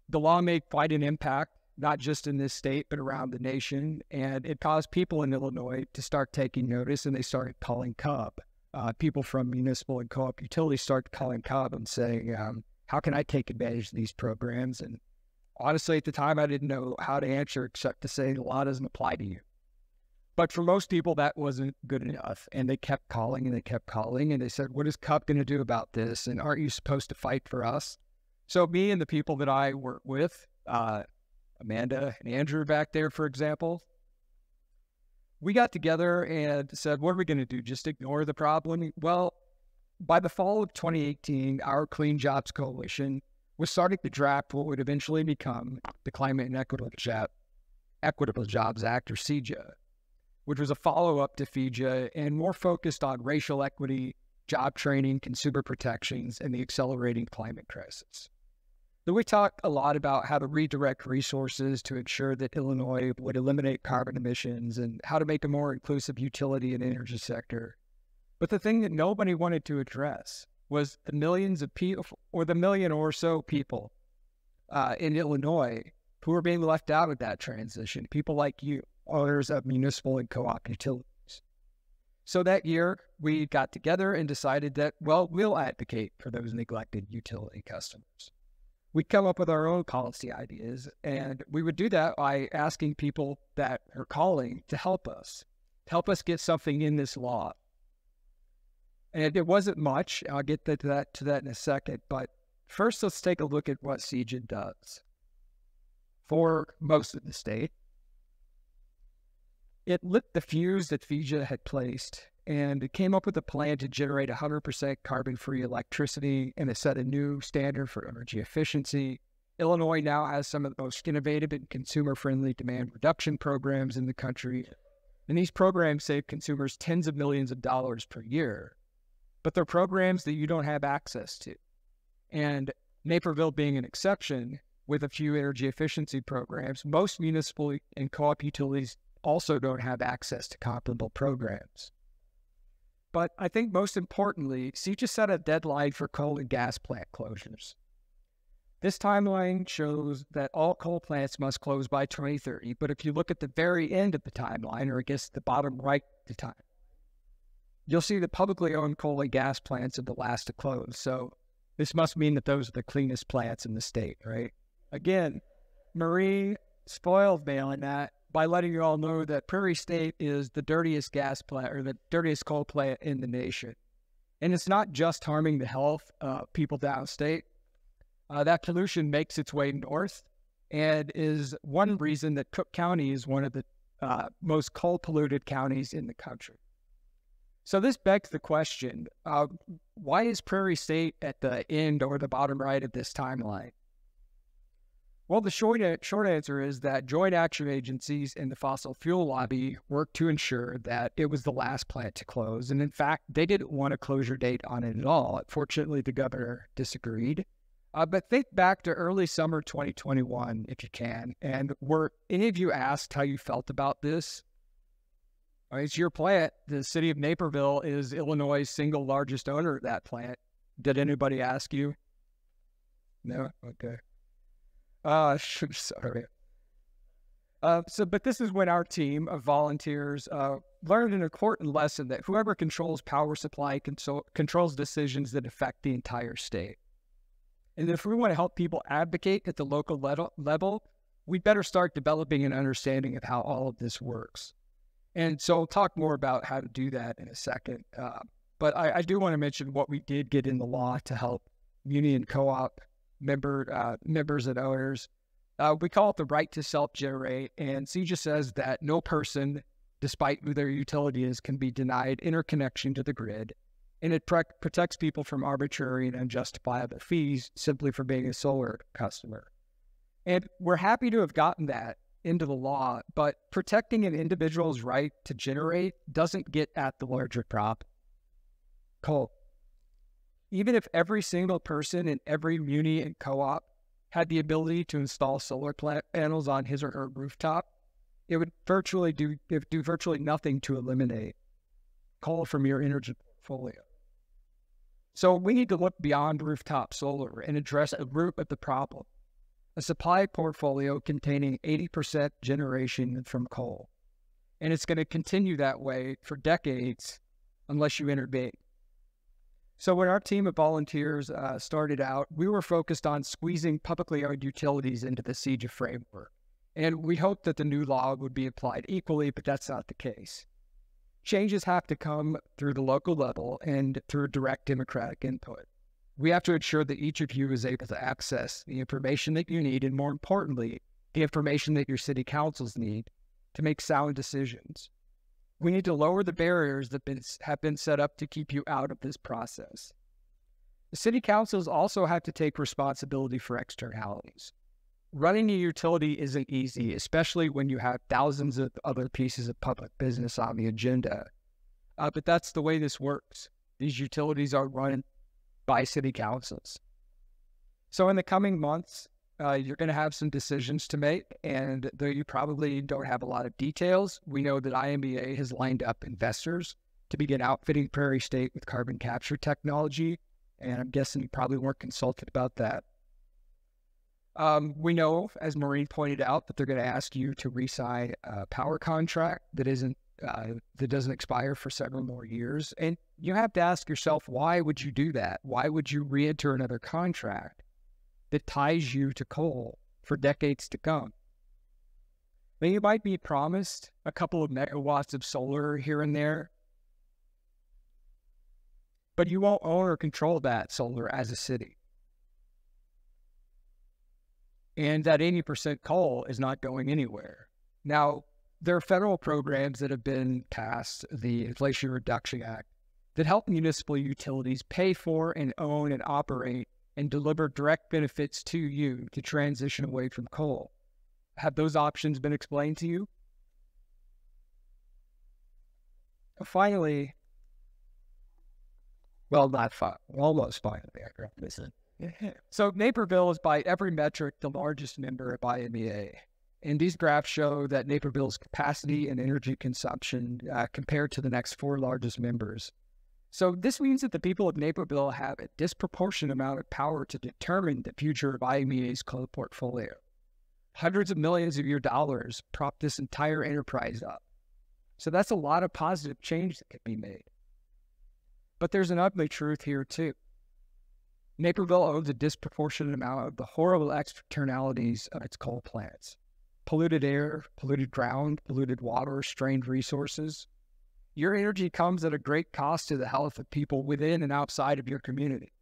G: The law made quite an impact, not just in this state, but around the nation, and it caused people in Illinois to start taking notice, and they started calling CUB. People from municipal and co-op utilities started calling CUB and saying, how can I take advantage of these programs? And honestly, at the time, I didn't know how to answer except to say the law doesn't apply to you. But for most people, that wasn't good enough. And they kept calling and they kept calling. And they said, what is CUP going to do about this? And aren't you supposed to fight for us? So me and the people that I work with, Amanda and Andrew back there, for example, we got together and said, what are we going to do? Just ignore the problem? Well, by the fall of 2018, our Clean Jobs Coalition was starting to draft what would eventually become the Climate and Equitable Jobs Act, or CEJA, which was a follow-up to FEJA and more focused on racial equity, job training, consumer protections, and the accelerating climate crisis. So we talked a lot about how to redirect resources to ensure that Illinois would eliminate carbon emissions and how to make a more inclusive utility and energy sector. But the thing that nobody wanted to address was the millions of people, or the million or so people in Illinois who are being left out of that transition, people like you, owners of municipal and co-op utilities. So that year, we got together and decided that, well, we'll advocate for those neglected utility customers. We'd come up with our own policy ideas, and we would do that by asking people that are calling to help us get something in this law. And it wasn't much. I'll get to that in a second. But first, let's take a look at what CEJA does for most of the state. It lit the fuse that FEJA had placed, and it came up with a plan to generate 100% carbon-free electricity and it set a new standard for energy efficiency. Illinois now has some of the most innovative and consumer-friendly demand reduction programs in the country, and these programs save consumers tens of millions of dollars per year. But they're programs that you don't have access to. And Naperville being an exception, with a few energy efficiency programs, most municipal and co-op utilities also don't have access to comparable programs. But I think most importantly, CEJA set a deadline for coal and gas plant closures. This timeline shows that all coal plants must close by 2030, but if you look at the very end of the timeline, or I guess the bottom right of the time, you'll see the publicly owned coal and gas plants are the last to close. So this must mean that those are the cleanest plants in the state, right? Again, Marie spoiled me on that by letting you all know that Prairie State is the dirtiest gas plant, or the dirtiest coal plant in the nation. And it's not just harming the health of people downstate. That pollution makes its way north and is one reason that Cook County is one of the most coal-polluted counties in the country. So this begs the question, why is Prairie State at the end or the bottom right of this timeline? Well, the short answer is that joint action agencies and the fossil fuel lobby worked to ensure that it was the last plant to close. And in fact, they didn't want a closure date on it at all. Fortunately, the governor disagreed. But think back to early summer 2021, if you can. And were any of you asked how you felt about this? It's your plant. The city of Naperville is Illinois' single largest owner of that plant. Did anybody ask you? No? Okay. Sorry. But this is when our team of volunteers learned an important lesson that whoever controls power supply controls decisions that affect the entire state. And if we want to help people advocate at the local level, we better start developing an understanding of how all of this works. And so I'll talk more about how to do that in a second. But I do want to mention what we did get in the law to help muni and co-op members and owners. We call it the right to self-generate, and CEJA says that no person, despite who their utility is, can be denied interconnection to the grid, and it protects people from arbitrary and unjustifiable fees simply for being a solar customer. And we're happy to have gotten that into the law, but protecting an individual's right to generate doesn't get at the larger problem. Coal. Even if every single person in every muni and co-op had the ability to install solar panels on his or her rooftop, it would do virtually nothing to eliminate coal from your energy portfolio. So we need to look beyond rooftop solar and address the root of the problem, a supply portfolio containing 80% generation from coal. And it's going to continue that way for decades unless you intervene. So when our team of volunteers started out, we were focused on squeezing publicly owned utilities into the CEJA framework And we hope that the new law would be applied equally, but that's not the case. Changes have to come through the local level and through direct democratic input. We have to ensure that each of you is able to access the information that you need, and more importantly, the information that your city councils need to make sound decisions. We need to lower the barriers that have been set up to keep you out of this process. The city councils also have to take responsibility for externalities. Running a utility isn't easy, especially when you have thousands of other pieces of public business on the agenda. But that's the way this works. These utilities are run by city councils. So in the coming months, you're going to have some decisions to make, and though you probably don't have a lot of details, we know that IMEA has lined up investors to begin outfitting Prairie State with carbon capture technology, and I'm guessing you probably weren't consulted about that. We know, as Maureen pointed out, that they're going to ask you to re-sign a power contract that doesn't expire for several more years. And you have to ask yourself, why would you do that? Why would you re-enter another contract that ties you to coal for decades to come? Now, you might be promised a couple of megawatts of solar here and there, but you won't own or control that solar as a city. And that 80% coal is not going anywhere. Now, there are federal programs that have been passed, the Inflation Reduction Act, that help municipal utilities pay for and own and operate and deliver direct benefits to you to transition away from coal. Have those options been explained to you? Finally, well, not almost finally, I listen. So Naperville is by every metric the largest member of IMEA. And these graphs show that Naperville's capacity and energy consumption compared to the next 4 largest members. So this means that the people of Naperville have a disproportionate amount of power to determine the future of IMEA's coal portfolio. Hundreds of millions of your dollars prop this entire enterprise up. So that's a lot of positive change that can be made. But there's an ugly truth here too. Naperville owns a disproportionate amount of the horrible externalities of its coal plants. Polluted air, polluted ground, polluted water, strained resources. Your energy comes at a great cost to the health of people within and outside of your community.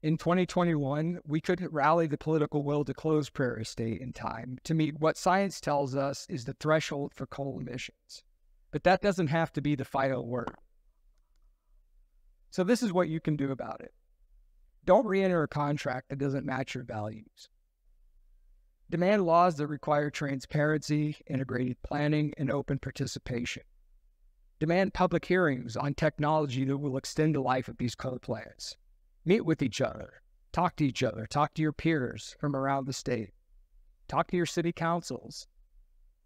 G: In 2021, we couldn't rally the political will to close Prairie State in time to meet what science tells us is the threshold for coal emissions. But that doesn't have to be the final word. So this is what you can do about it. Don't re-enter a contract that doesn't match your values. Demand laws that require transparency, integrated planning, and open participation. Demand public hearings on technology that will extend the life of these coal plants. Meet with each other, talk to your peers from around the state. Talk to your city councils.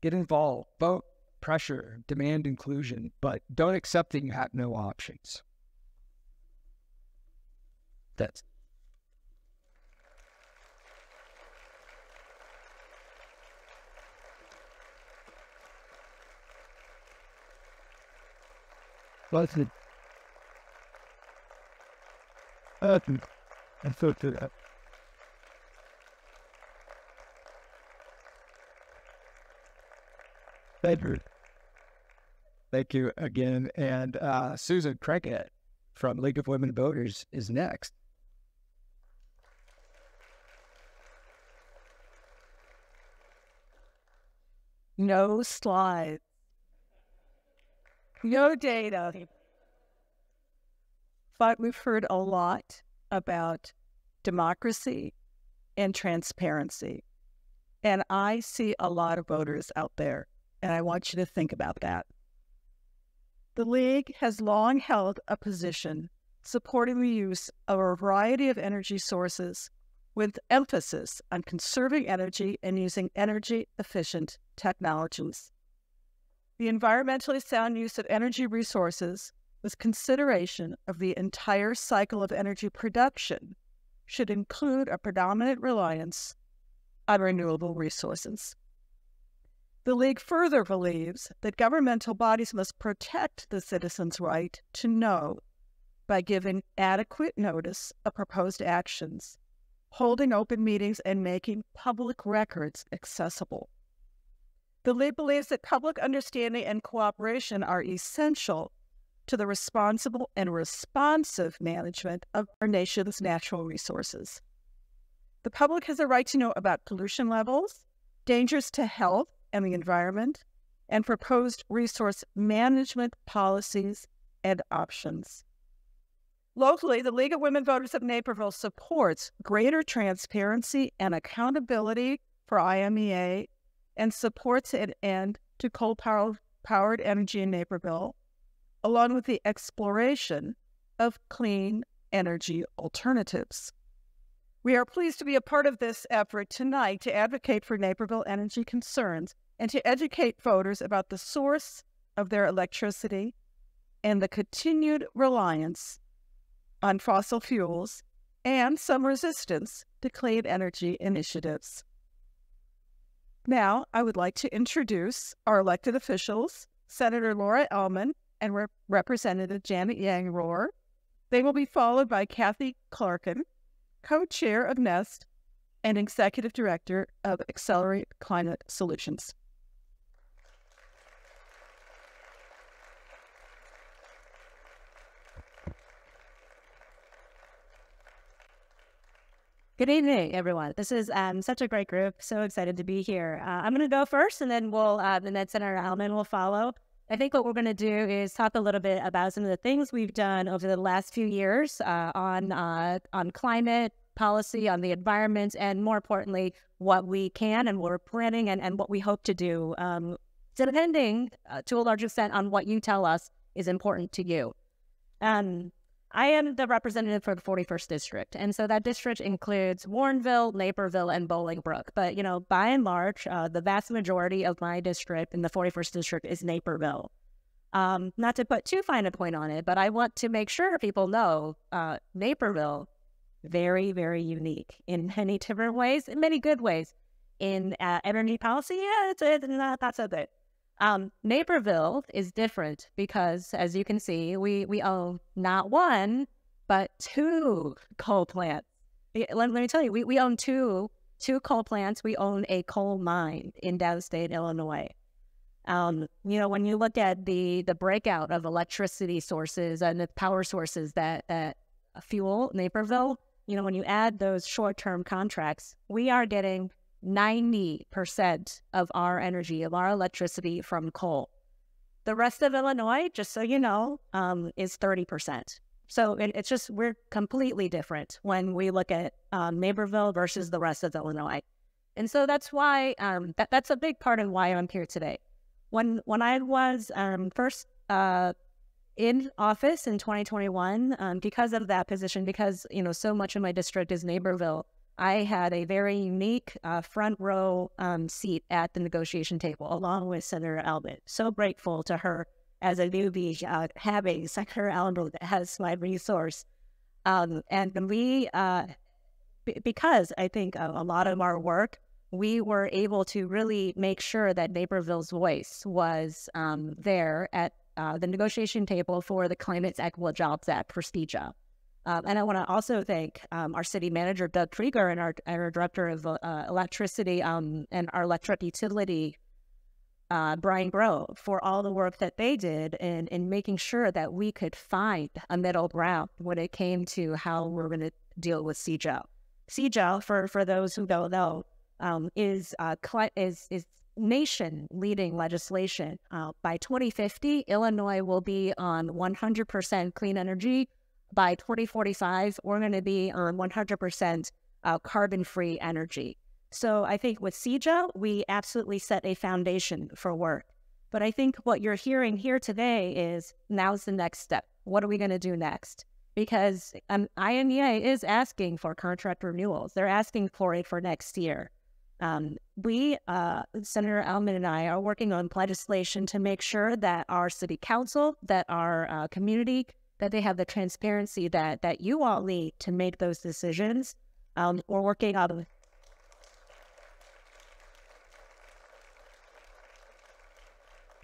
G: Get involved, vote, pressure, demand inclusion, but don't accept that you have no options. That's
E: Listen. And so to that.
G: Thank you again. And Susan Craighead from League of Women Voters is next.
C: No slides. No data. But we've heard a lot about democracy and transparency. And I see a lot of voters out there, and I want you to think about that. The League has long held a position supporting the use of a variety of energy sources with emphasis on conserving energy and using energy-efficient technologies. The environmentally sound use of energy resources with consideration of the entire cycle of energy production should include a predominant reliance on renewable resources. The League further believes that governmental bodies must protect the citizens' right to know by giving adequate notice of proposed actions, holding open meetings, and making public records accessible.
H: The League believes that public understanding and cooperation are essential to the responsible and responsive management of our nation's natural resources. The public has a right to know about pollution levels, dangers to health and the environment, and proposed resource management policies and options. Locally, the League of Women Voters of Naperville supports greater transparency and accountability for IMEA and supports an end to coal-powered energy in Naperville, along with the exploration of clean energy alternatives. We are pleased to be a part of this effort tonight to advocate for Naperville energy concerns and to educate voters about the source of their electricity and the continued reliance on fossil fuels and some resistance to clean energy initiatives. Now, I would like to introduce our elected officials, Senator Laura Ellman and Representative Janet Yang Rohr. They will be followed by Kathy Clarkin, co-chair of NEST and executive director of Accelerate Climate Solutions.
I: Good evening, everyone. This is such a great group. So excited to be here. I'm going to go first, and then Senator Ellman will follow. I think what we're going to do is talk a little bit about some of the things we've done over the last few years on climate policy, on the environment, and more importantly, what we can and what we're planning and what we hope to do, depending to a large extent on what you tell us is important to you. I am the representative for the 41st District, and so that district includes Warrenville, Naperville, and Bolingbrook. But, you know, by and large, the vast majority of my district in the 41st District is Naperville. Not to put too fine a point on it, but I want to make sure people know Naperville, very, very unique in many different ways, in many good ways. In energy policy, yeah, it's not so good. Naperville is different because, as you can see, we own not one, but two coal plants. Let me tell you, we own two coal plants. We own a coal mine in downstate Illinois. You know, when you look at the breakout of electricity sources and the power sources that fuel Naperville, you know, when you add those short-term contracts, we are getting 90% of our energy, of our electricity from coal. The rest of Illinois, just so you know, is 30%. So it's just, we're completely different when we look at Naperville versus the rest of Illinois. And so that's why, that's a big part of why I'm here today. When I was first in office in 2021, because of that position, because, you know, so much of my district is Naperville, I had a very unique front row seat at the negotiation table, along with Senator Ellman. So grateful to her as a newbie, having Senator Ellman as my resource. And we, because I think a lot of our work, we were able to really make sure that Naperville's voice was there at the negotiation table for the Climate Equitable Jobs Act for SPEJA. And I want to also thank our city manager, Doug Krieger, and our director of electricity and our electric utility, Brian Grove, for all the work that they did in making sure that we could find a middle ground when it came to how we're going to deal with CEJA. CEJA, for those who don't know, is nation-leading legislation. By 2050, Illinois will be on 100% clean energy. By 2045, we're going to be on 100% carbon-free energy. So I think with CEJA, we absolutely set a foundation for work. But I think what you're hearing here today is, now's the next step. What are we going to do next? Because IMEA is asking for contract renewals. They're asking for it for next year. Senator Ellman and I are working on legislation to make sure that our city council, that our community, that they have the transparency that you all need to make those decisions. We're working on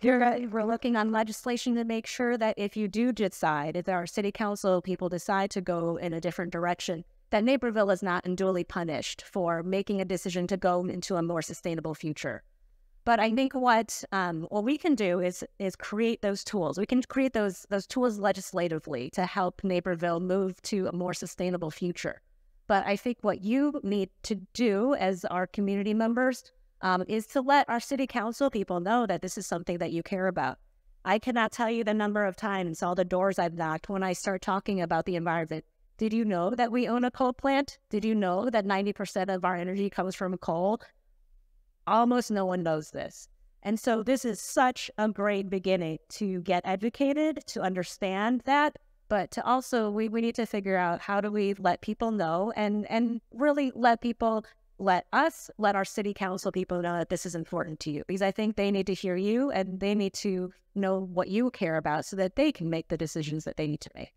I: we're looking on legislation to make sure that if you do decide, if our city council people decide to go in a different direction, that Naperville is not unduly punished for making a decision to go into a more sustainable future. But I think what we can do is create those tools. We can create those tools legislatively to help Naperville move to a more sustainable future. But I think what you need to do as our community members is to let our city council people know that this is something that you care about. I cannot tell you the number of times, all the doors I've knocked when I start talking about the environment. Did you know that we own a coal plant? Did you know that 90% of our energy comes from coal? Almost no one knows this. And so this is such a great beginning to get educated, to understand that, but to also, we need to figure out how do we let people know and really let our city council people know that this is important to you, because I think they need to hear you and they need to know what you care about so that they can make the decisions that they need to make.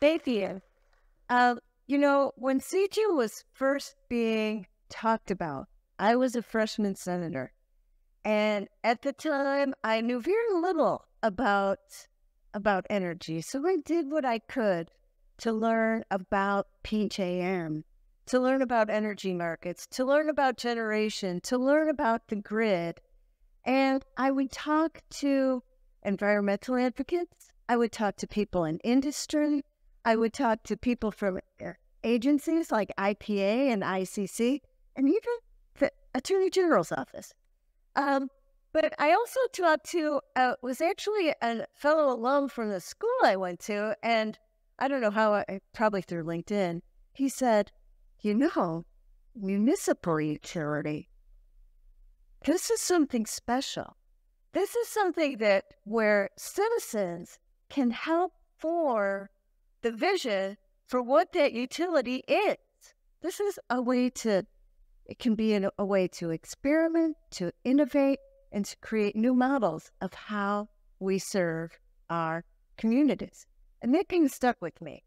C: Thank you. When CG was first being talked about, I was a freshman senator. And at the time, I knew very little about energy. So I did what I could to learn about PJM, to learn about energy markets, to learn about generation, to learn about the grid. And I would talk to environmental advocates. I would talk to people in industry. I would talk to people from agencies like IPA and ICC, and even the Attorney General's office. But I also talked to, was actually a fellow alum from the school I went to, and I don't know how, probably through LinkedIn, he said, municipal utility, this is something special. This is something where citizens can help form the vision for what that utility is. This is it can be a way to experiment, to innovate, and to create new models of how we serve our communities. And that kind of stuck with me.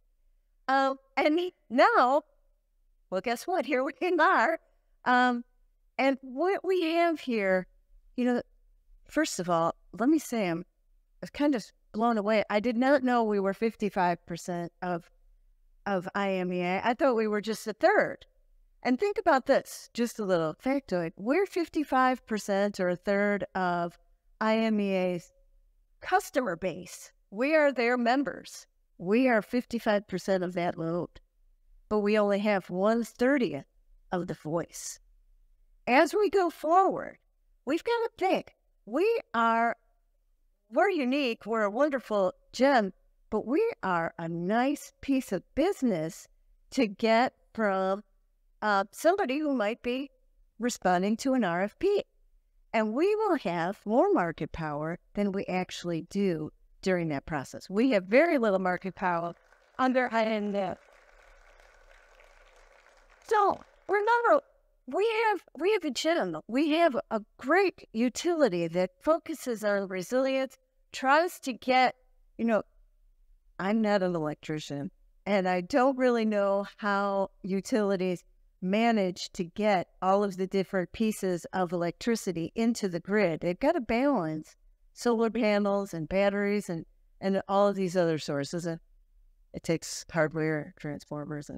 C: And now, well, guess what? Here we are. And what we have here, first of all, let me say I was kind of blown away. I did not know we were 55% of IMEA. I thought we were just a third. And think about this, just a little factoid. We're 55% or a third of IMEA's customer base. We are their members. We are 55% of that load. But we only have 1/30 of the voice. As we go forward, we've got to think, we're unique, we're a wonderful gem, but we are a nice piece of business to get from somebody who might be responding to an RFP. And we will have more market power than we actually do during that process. We have very little market power under INF. So we have a gem. We have a great utility that focuses on resilience, tries to get, I'm not an electrician, and I don't really know how utilities manage to get all of the different pieces of electricity into the grid. They've got to balance solar panels and batteries and all of these other sources. And it takes hardware, transformers,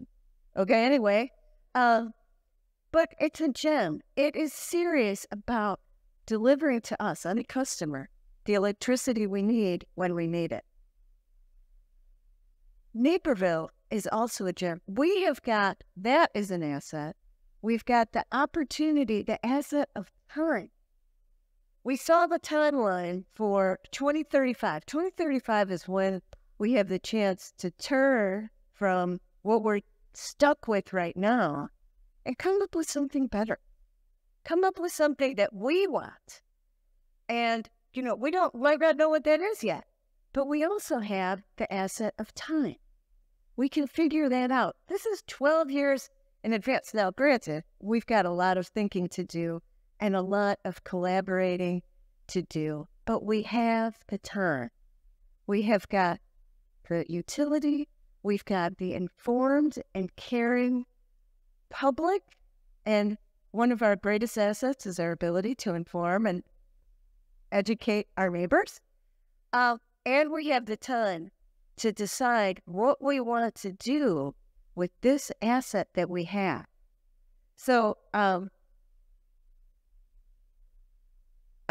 C: anyway. But it's a gem. It is serious about delivering to us, and the customer, the electricity we need when we need it. Naperville is also a gem. We have got, that is an asset. We've got the opportunity, the asset of time. We saw the timeline for 2035. 2035 is when we have the chance to turn from what we're stuck with right now and come up with something better. Come up with something that we want. And, we might not know what that is yet, but we also have the asset of time. We can figure that out. This is 12 years in advance. Now, granted, we've got a lot of thinking to do and a lot of collaborating to do, but we have the time. We have got the utility. We've got the informed and caring public. And one of our greatest assets is our ability to inform and educate our neighbors. And we have the time to decide what we want to do with this asset that we have. So I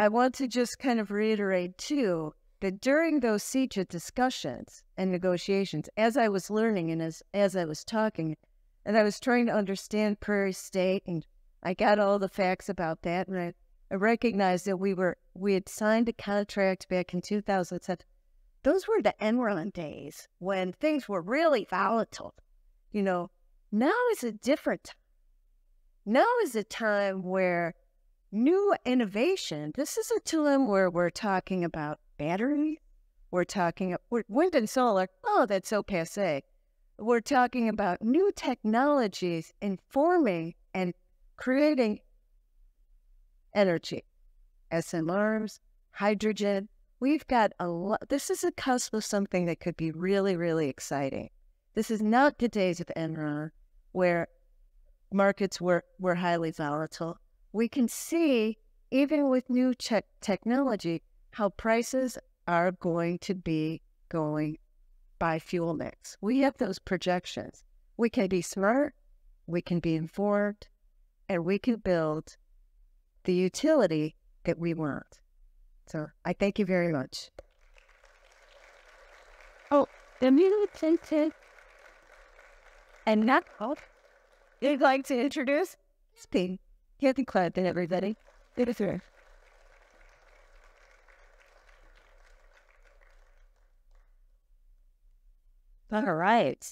C: want to just kind of reiterate, too, that during those CEJA discussions and negotiations, as I was learning and as I was talking, and I was trying to understand Prairie State, and I got all the facts about that, and I recognized that we had signed a contract back in 2007. Those were the Enron days when things were really volatile. You know, now is a different time. Now is a time where new innovation, this is a time where we're talking about batteries, we're talking about wind and solar. Oh, that's so passé. We're talking about new technologies informing and creating energy, SMRs, hydrogen. We've got a lot. This is a cusp of something that could be really, really exciting. This is not the days of Enron where markets were highly volatile. We can see, even with new technology, how prices are going to be going by fuel mix. We have those projections. We can be smart, we can be informed, and we can build the utility that we want. So I thank you very much.
I: Oh, the music. And now, you'd like to introduce
C: Kathy Clanton, everybody.
I: Get it through. All right.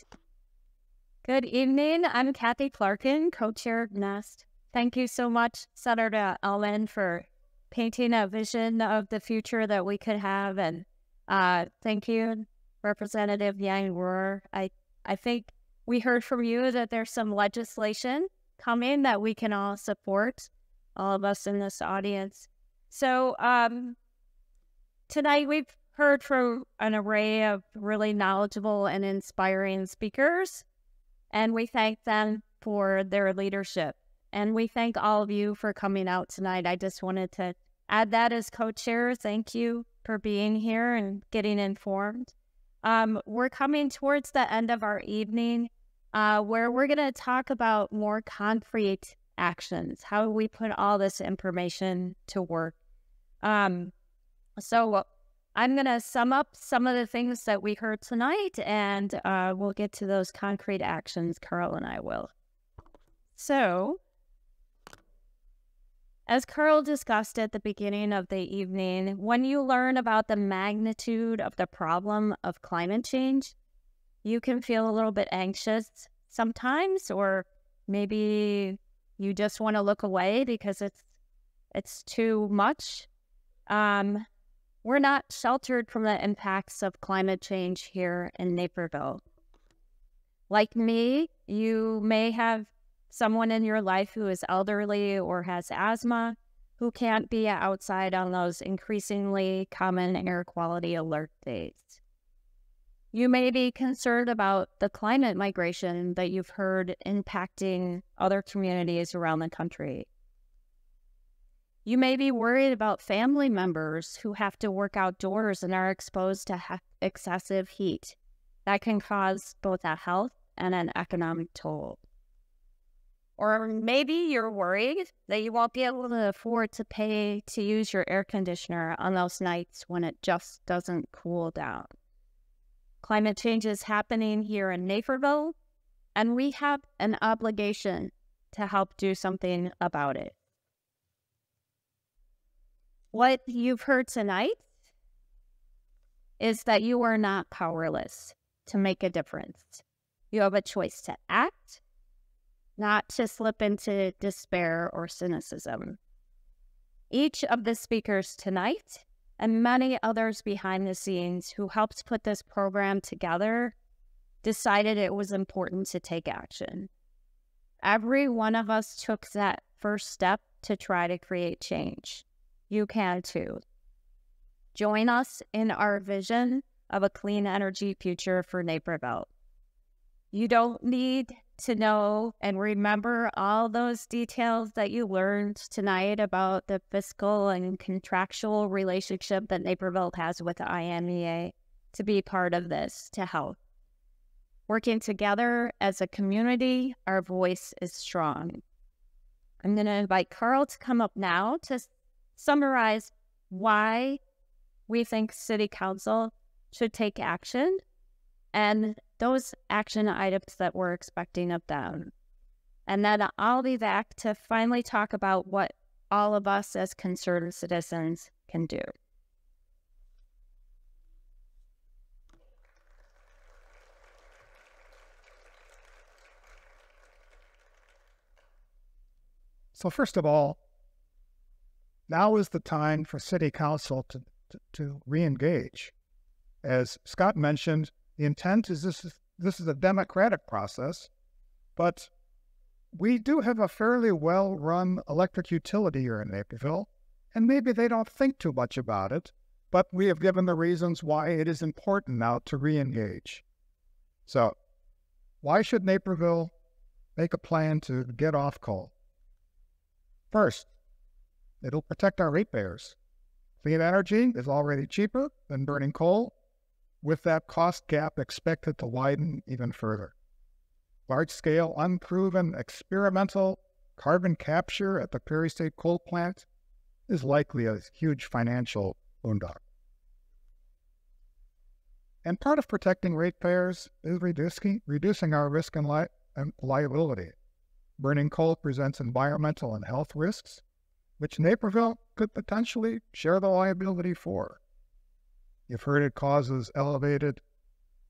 I: Good evening. I'm Kathy Clarkin, co-chair of NEST. Thank you so much, Senator Ellman, for painting a vision of the future that we could have. And thank you, Representative Yang Rohr. I think we heard from you that there's some legislation coming that we can all support, all of us in this audience. So tonight we've heard from an array of really knowledgeable and inspiring speakers, and we thank them for their leadership. And we thank all of you for coming out tonight. I just wanted to add that as co-chair. Thank you for being here and getting informed. We're coming towards the end of our evening where we're going to talk about more concrete actions, how we put all this information to work. So I'm going to sum up some of the things that we heard tonight, and we'll get to those concrete actions. Carl and I will. So, as Carl discussed at the beginning of the evening, when you learn about the magnitude of the problem of climate change, you can feel a little bit anxious sometimes, or maybe you just want to look away because it's too much. We're not sheltered from the impacts of climate change here in Naperville. Like me, you may have someone in your life who is elderly or has asthma, who can't be outside on those increasingly common air quality alert days. You may be concerned about the climate migration that you've heard impacting other communities around the country. You may be worried about family members who have to work outdoors and are exposed to excessive heat. That can cause both a health and an economic toll. Or maybe you're worried that you won't be able to afford to pay to use your air conditioner on those nights when it just doesn't cool down. Climate change is happening here in Naperville, and we have an obligation to help do something about it. What you've heard tonight is that you are not powerless to make a difference. You have a choice to act, not to slip into despair or cynicism. Each of the speakers tonight and many others behind the scenes who helped put this program together decided it was important to take action. Every one of us took that first step to try to create change. You can too. Join us in our vision of a clean energy future for Naperville. You don't need to know and remember all those details that you learned tonight about the fiscal and contractual relationship that Naperville has with the IMEA to be part of this, to help. Working together as a community, our voice is strong. I'm going to invite Carl to come up now to summarize why we think City Council should take action and those action items that we're expecting of them. And then I'll be back to finally talk about what all of us as concerned citizens can do.
E: So first of all, now is the time for City Council to re-engage. As Scott mentioned, the intent is this is a democratic process, but we do have a fairly well-run electric utility here in Naperville, and maybe they don't think too much about it, but we have given the reasons why it is important now to re-engage. So, why should Naperville make a plan to get off coal? First, it'll protect our ratepayers. Clean energy is already cheaper than burning coal, with that cost gap expected to widen even further. Large-scale, unproven, experimental carbon capture at the Prairie State Coal Plant is likely a huge financial boondoggle. And part of protecting ratepayers is reducing our risk and liability. Burning coal presents environmental and health risks, which Naperville could potentially share the liability for. You've heard it causes elevated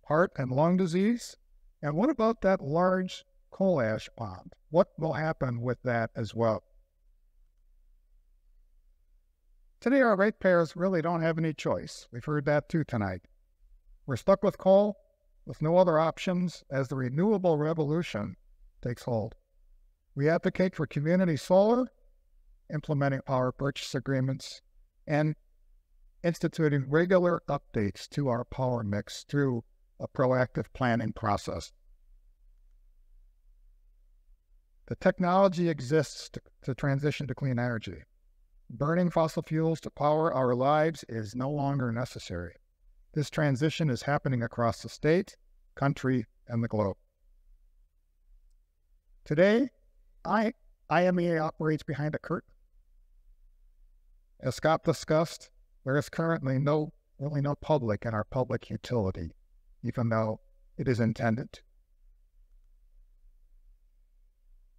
E: heart and lung disease. And what about that large coal ash pond? What will happen with that as well? Today, our ratepayers really don't have any choice. We've heard that too tonight. We're stuck with coal with no other options as the renewable revolution takes hold. We advocate for community solar, implementing power purchase agreements, and instituting regular updates to our power mix through a proactive planning process. The technology exists to transition to clean energy. Burning fossil fuels to power our lives is no longer necessary. This transition is happening across the state, country, and the globe. Today, IMEA operates behind a curtain. As Scott discussed, there is currently really no public in our public utility, even though it is intended to.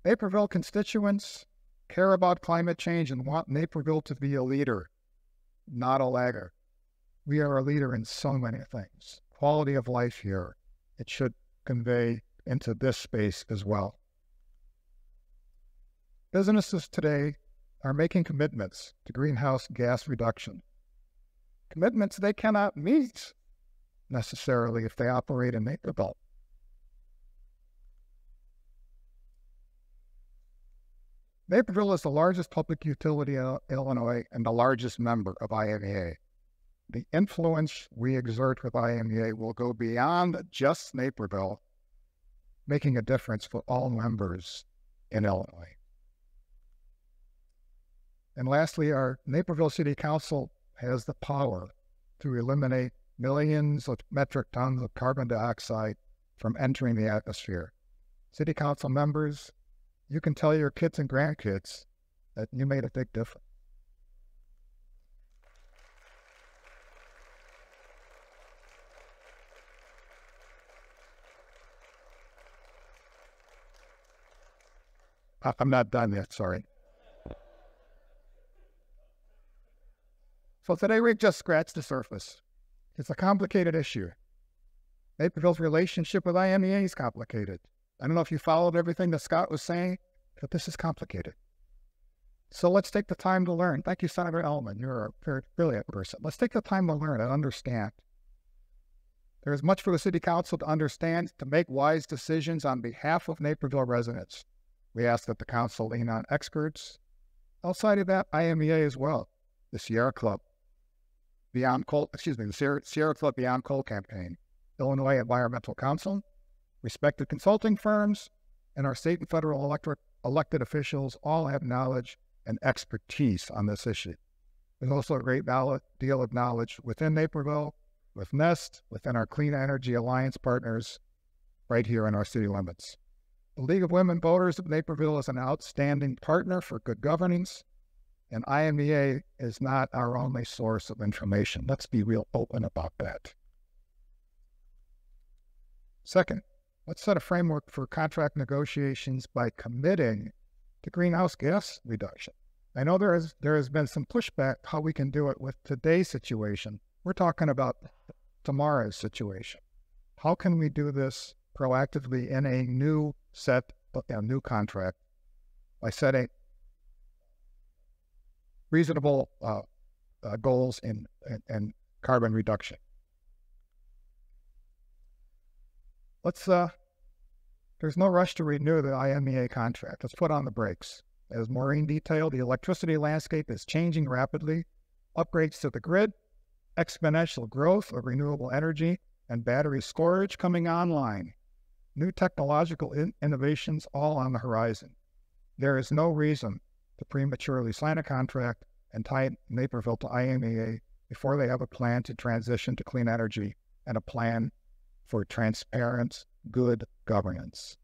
E: Naperville constituents care about climate change and want Naperville to be a leader, not a laggard. We are a leader in so many things. Quality of life here, it should convey into this space as well. Businesses today are making commitments to greenhouse gas reduction. Commitments they cannot meet necessarily if they operate in Naperville. Naperville is the largest public utility in Illinois and the largest member of IMEA. The influence we exert with IMEA will go beyond just Naperville, making a difference for all members in Illinois. And lastly, our Naperville City Council has the power to eliminate millions of metric tons of carbon dioxide from entering the atmosphere. City Council members, you can tell your kids and grandkids that you made a big difference. I'm not done yet, sorry. So today we've just scratched the surface. It's a complicated issue. Naperville's relationship with IMEA is complicated. I don't know if you followed everything that Scott was saying, but this is complicated. So let's take the time to learn. Thank you, Senator Ellman. You're a very brilliant person. Let's take the time to learn and understand. There is much for the City Council to understand to make wise decisions on behalf of Naperville residents. We ask that the Council lean on experts. Outside of that, IMEA as well, the Sierra Club, the Sierra Club Beyond Coal campaign, Illinois Environmental Council, respected consulting firms, and our state and federal elected officials all have knowledge and expertise on this issue. There's also a great deal of knowledge within Naperville, with NEST, within our Clean Energy Alliance partners, right here in our city limits. The League of Women Voters of Naperville is an outstanding partner for good governance, and IMEA is not our only source of information. Let's be real open about that. Second, let's set a framework for contract negotiations by committing to greenhouse gas reduction. I know there has been some pushback how we can do it with today's situation. We're talking about tomorrow's situation. How can we do this proactively in a new new contract by setting reasonable goals in carbon reduction? There's no rush to renew the IMEA contract. Let's put on the brakes. As Maureen detailed, the electricity landscape is changing rapidly. Upgrades to the grid, exponential growth of renewable energy, and battery storage coming online. New technological innovations all on the horizon. There is no reason to prematurely sign a contract and tie Naperville to IMEA before they have a plan to transition to clean energy and a plan for transparent, good governance.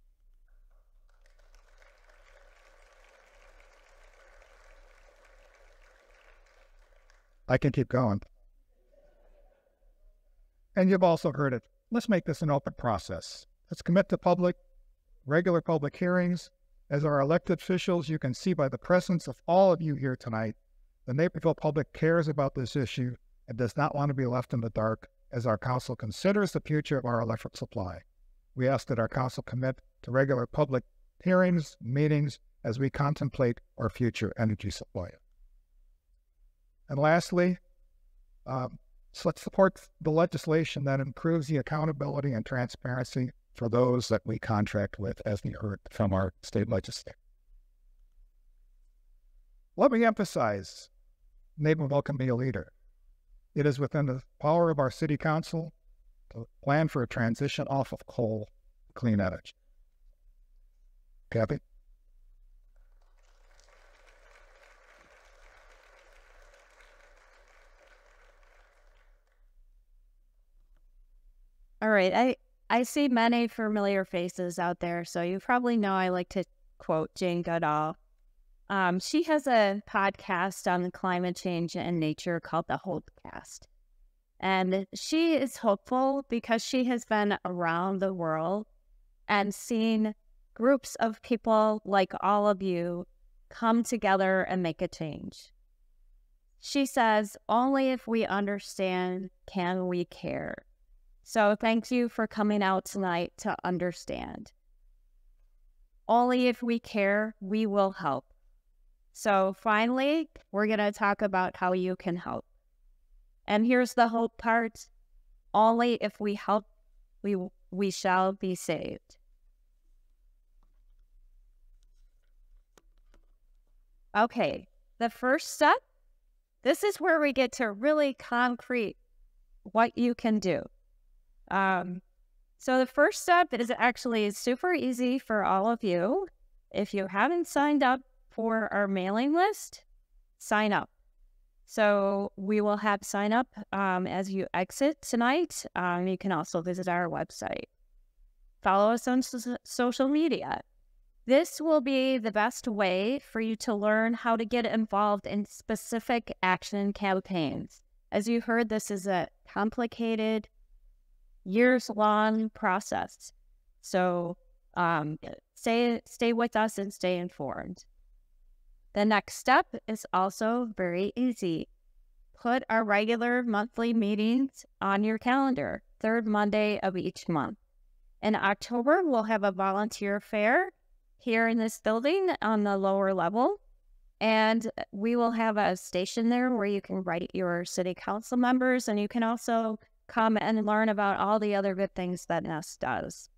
E: I can keep going. And you've also heard it. Let's make this an open process. Let's commit to regular public hearings. As our elected officials, you can see by the presence of all of you here tonight, the Naperville public cares about this issue and does not want to be left in the dark as our council considers the future of our electric supply. We ask that our council commit to regular public hearings, meetings, as we contemplate our future energy supply. And lastly, let's support the legislation that improves the accountability and transparency for those that we contract with, as we heard from our state legislature. Let me emphasize, Naperville can be a leader. It is within the power of our city council to plan for a transition off of coal to clean energy. Kathy?
I: All right, I see many familiar faces out there, so you probably know I like to quote Jane Goodall. She has a podcast on climate change and nature called the Hopecast. And she is hopeful because she has been around the world and seen groups of people like all of you come together and make a change. She says, only if we understand can we care. So thank you for coming out tonight to understand. Only if we care, we will help. So finally, we're going to talk about how you can help. And here's the hope part. Only if we help, we shall be saved. Okay, the first step, this is where we get to really concrete what you can do. So the first step is actually super easy for all of you. If you haven't signed up for our mailing list, sign up. So we will have sign up as you exit tonight. You can also visit our website. Follow us on social media. This will be the best way for you to learn how to get involved in specific action campaigns. As you heard, this is a complicated, years-long process. So stay with us and stay informed. The next step is also very easy. Put our regular monthly meetings on your calendar, third Monday of each month. In October, we'll have a volunteer fair here in this building on the lower level. And we will have a station there where you can write your city council members, and you can also come and learn about all the other good things that Nest does.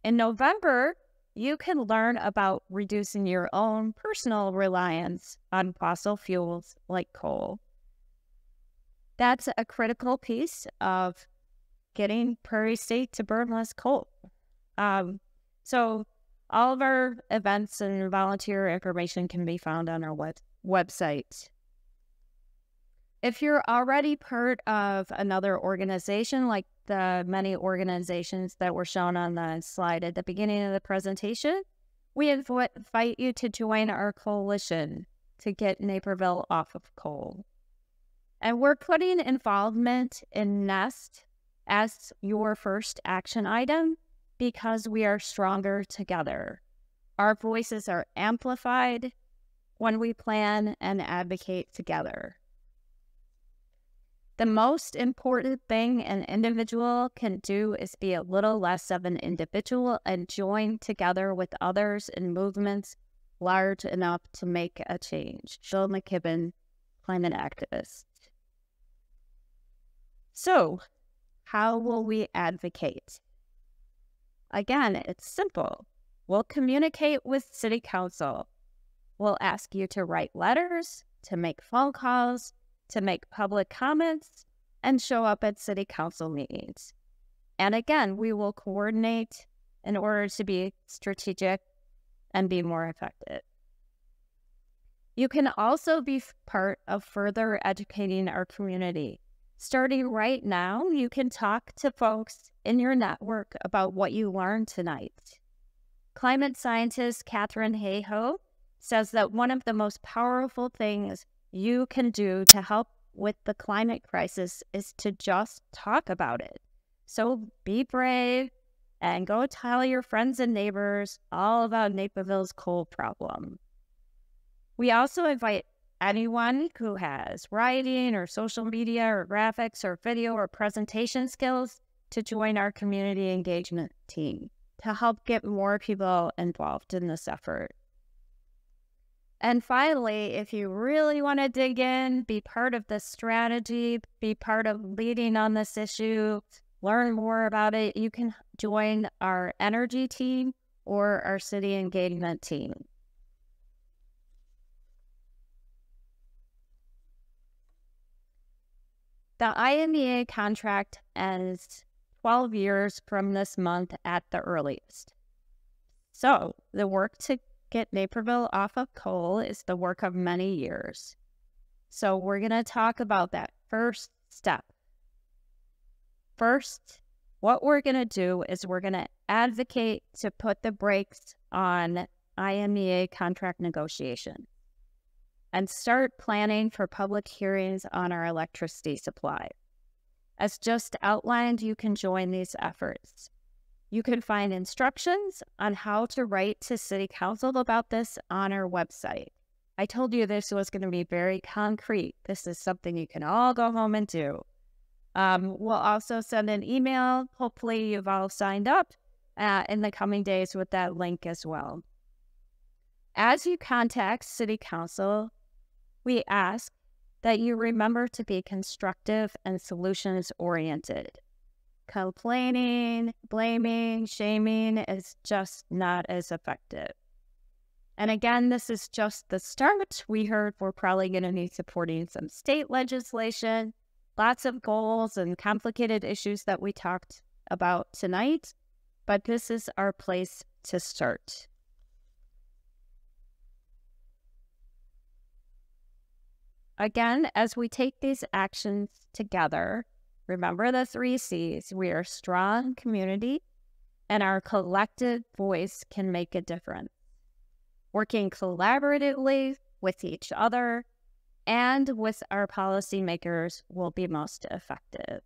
I: In November, you can learn about reducing your own personal reliance on fossil fuels like coal. That's a critical piece of getting Prairie State to burn less coal. So all of our events and volunteer information can be found on our website.
D: If you're already part of another organization, like the many organizations that were shown on the slide at the beginning of the presentation, we invite you to join our coalition to get Naperville off of coal. And we're putting involvement in NEST as your first action item because we are stronger together. Our voices are amplified when we plan and advocate together. The most important thing an individual can do is be a little less of an individual and join together with others in movements large enough to make a change. Jill McKibben, climate activist. So, how will we advocate? Again, it's simple. We'll communicate with City Council. We'll ask you to write letters, to make phone calls, to make public comments, and show up at City Council meetings. And again, we will coordinate in order to be strategic and be more effective. You can also be part of further educating our community. Starting right now, you can talk to folks in your network about what you learned tonight. Climate scientist Katherine Hayhoe says that one of the most powerful things you can do to help with the climate crisis is to just talk about it. So be brave and go tell your friends and neighbors all about Naperville's coal problem. We also invite anyone who has writing or social media or graphics or video or presentation skills to join our community engagement team to help get more people involved in this effort. And finally, if you really want to dig in, be part of the strategy, be part of leading on this issue, learn more about it, you can join our energy team or our city engagement team. The IMEA contract ends 12 years from this month at the earliest. So the work to get Naperville off of coal is the work of many years. So we're going to talk about that first step. First, what we're going to do is we're going to advocate to put the brakes on IMEA contract negotiation and start planning for public hearings on our electricity supply. As just outlined, you can join these efforts. You can find instructions on how to write to City Council about this on our website. I told you this was going to be very concrete. This is something you can all go home and do. We'll also send an email. Hopefully you've all signed up in the coming days with that link as well. As you contact City Council, we ask that you remember to be constructive and solutions-oriented. Complaining, blaming, shaming is just not as effective. And again, this is just the start. We heard we're probably going to be supporting some state legislation, lots of goals and complicated issues that we talked about tonight, but this is our place to start. Again, as we take these actions together, remember the 3 C's. We are a strong community, and our collective voice can make a difference. Working collaboratively with each other and with our policymakers will be most effective.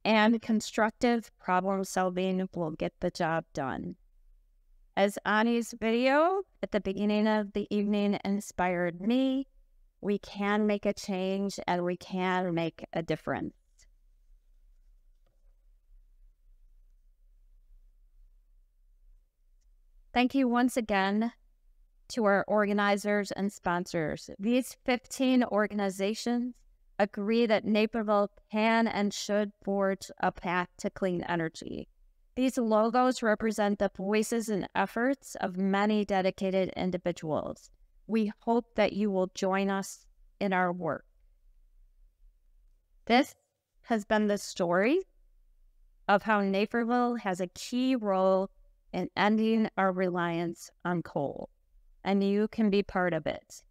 D: And constructive problem solving will get the job done. As Ani's video at the beginning of the evening inspired me, we can make a change and we can make a difference. Thank you once again to our organizers and sponsors. These 15 organizations agree that Naperville can and should forge a path to clean energy. These logos represent the voices and efforts of many dedicated individuals. We hope that you will join us in our work. This has been the story of how Naperville has a key role in ending our reliance on coal, and you can be part of it.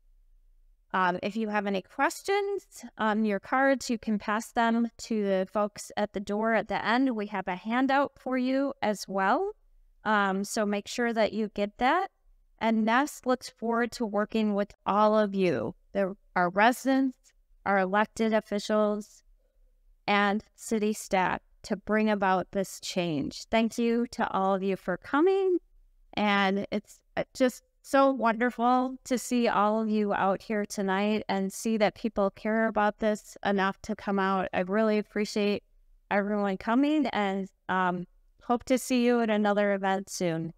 I: If you have any questions on your cards, you can pass them to the folks at the door at the end. We have a handout for you as well. So make sure that you get that. And Nest looks forward to working with all of you, our residents, our elected officials, and city staff to bring about this change. Thank you to all of you for coming. And it's just so wonderful to see all of you out here tonight and see that people care about this enough to come out. I really appreciate everyone coming, and hope to see you at another event soon.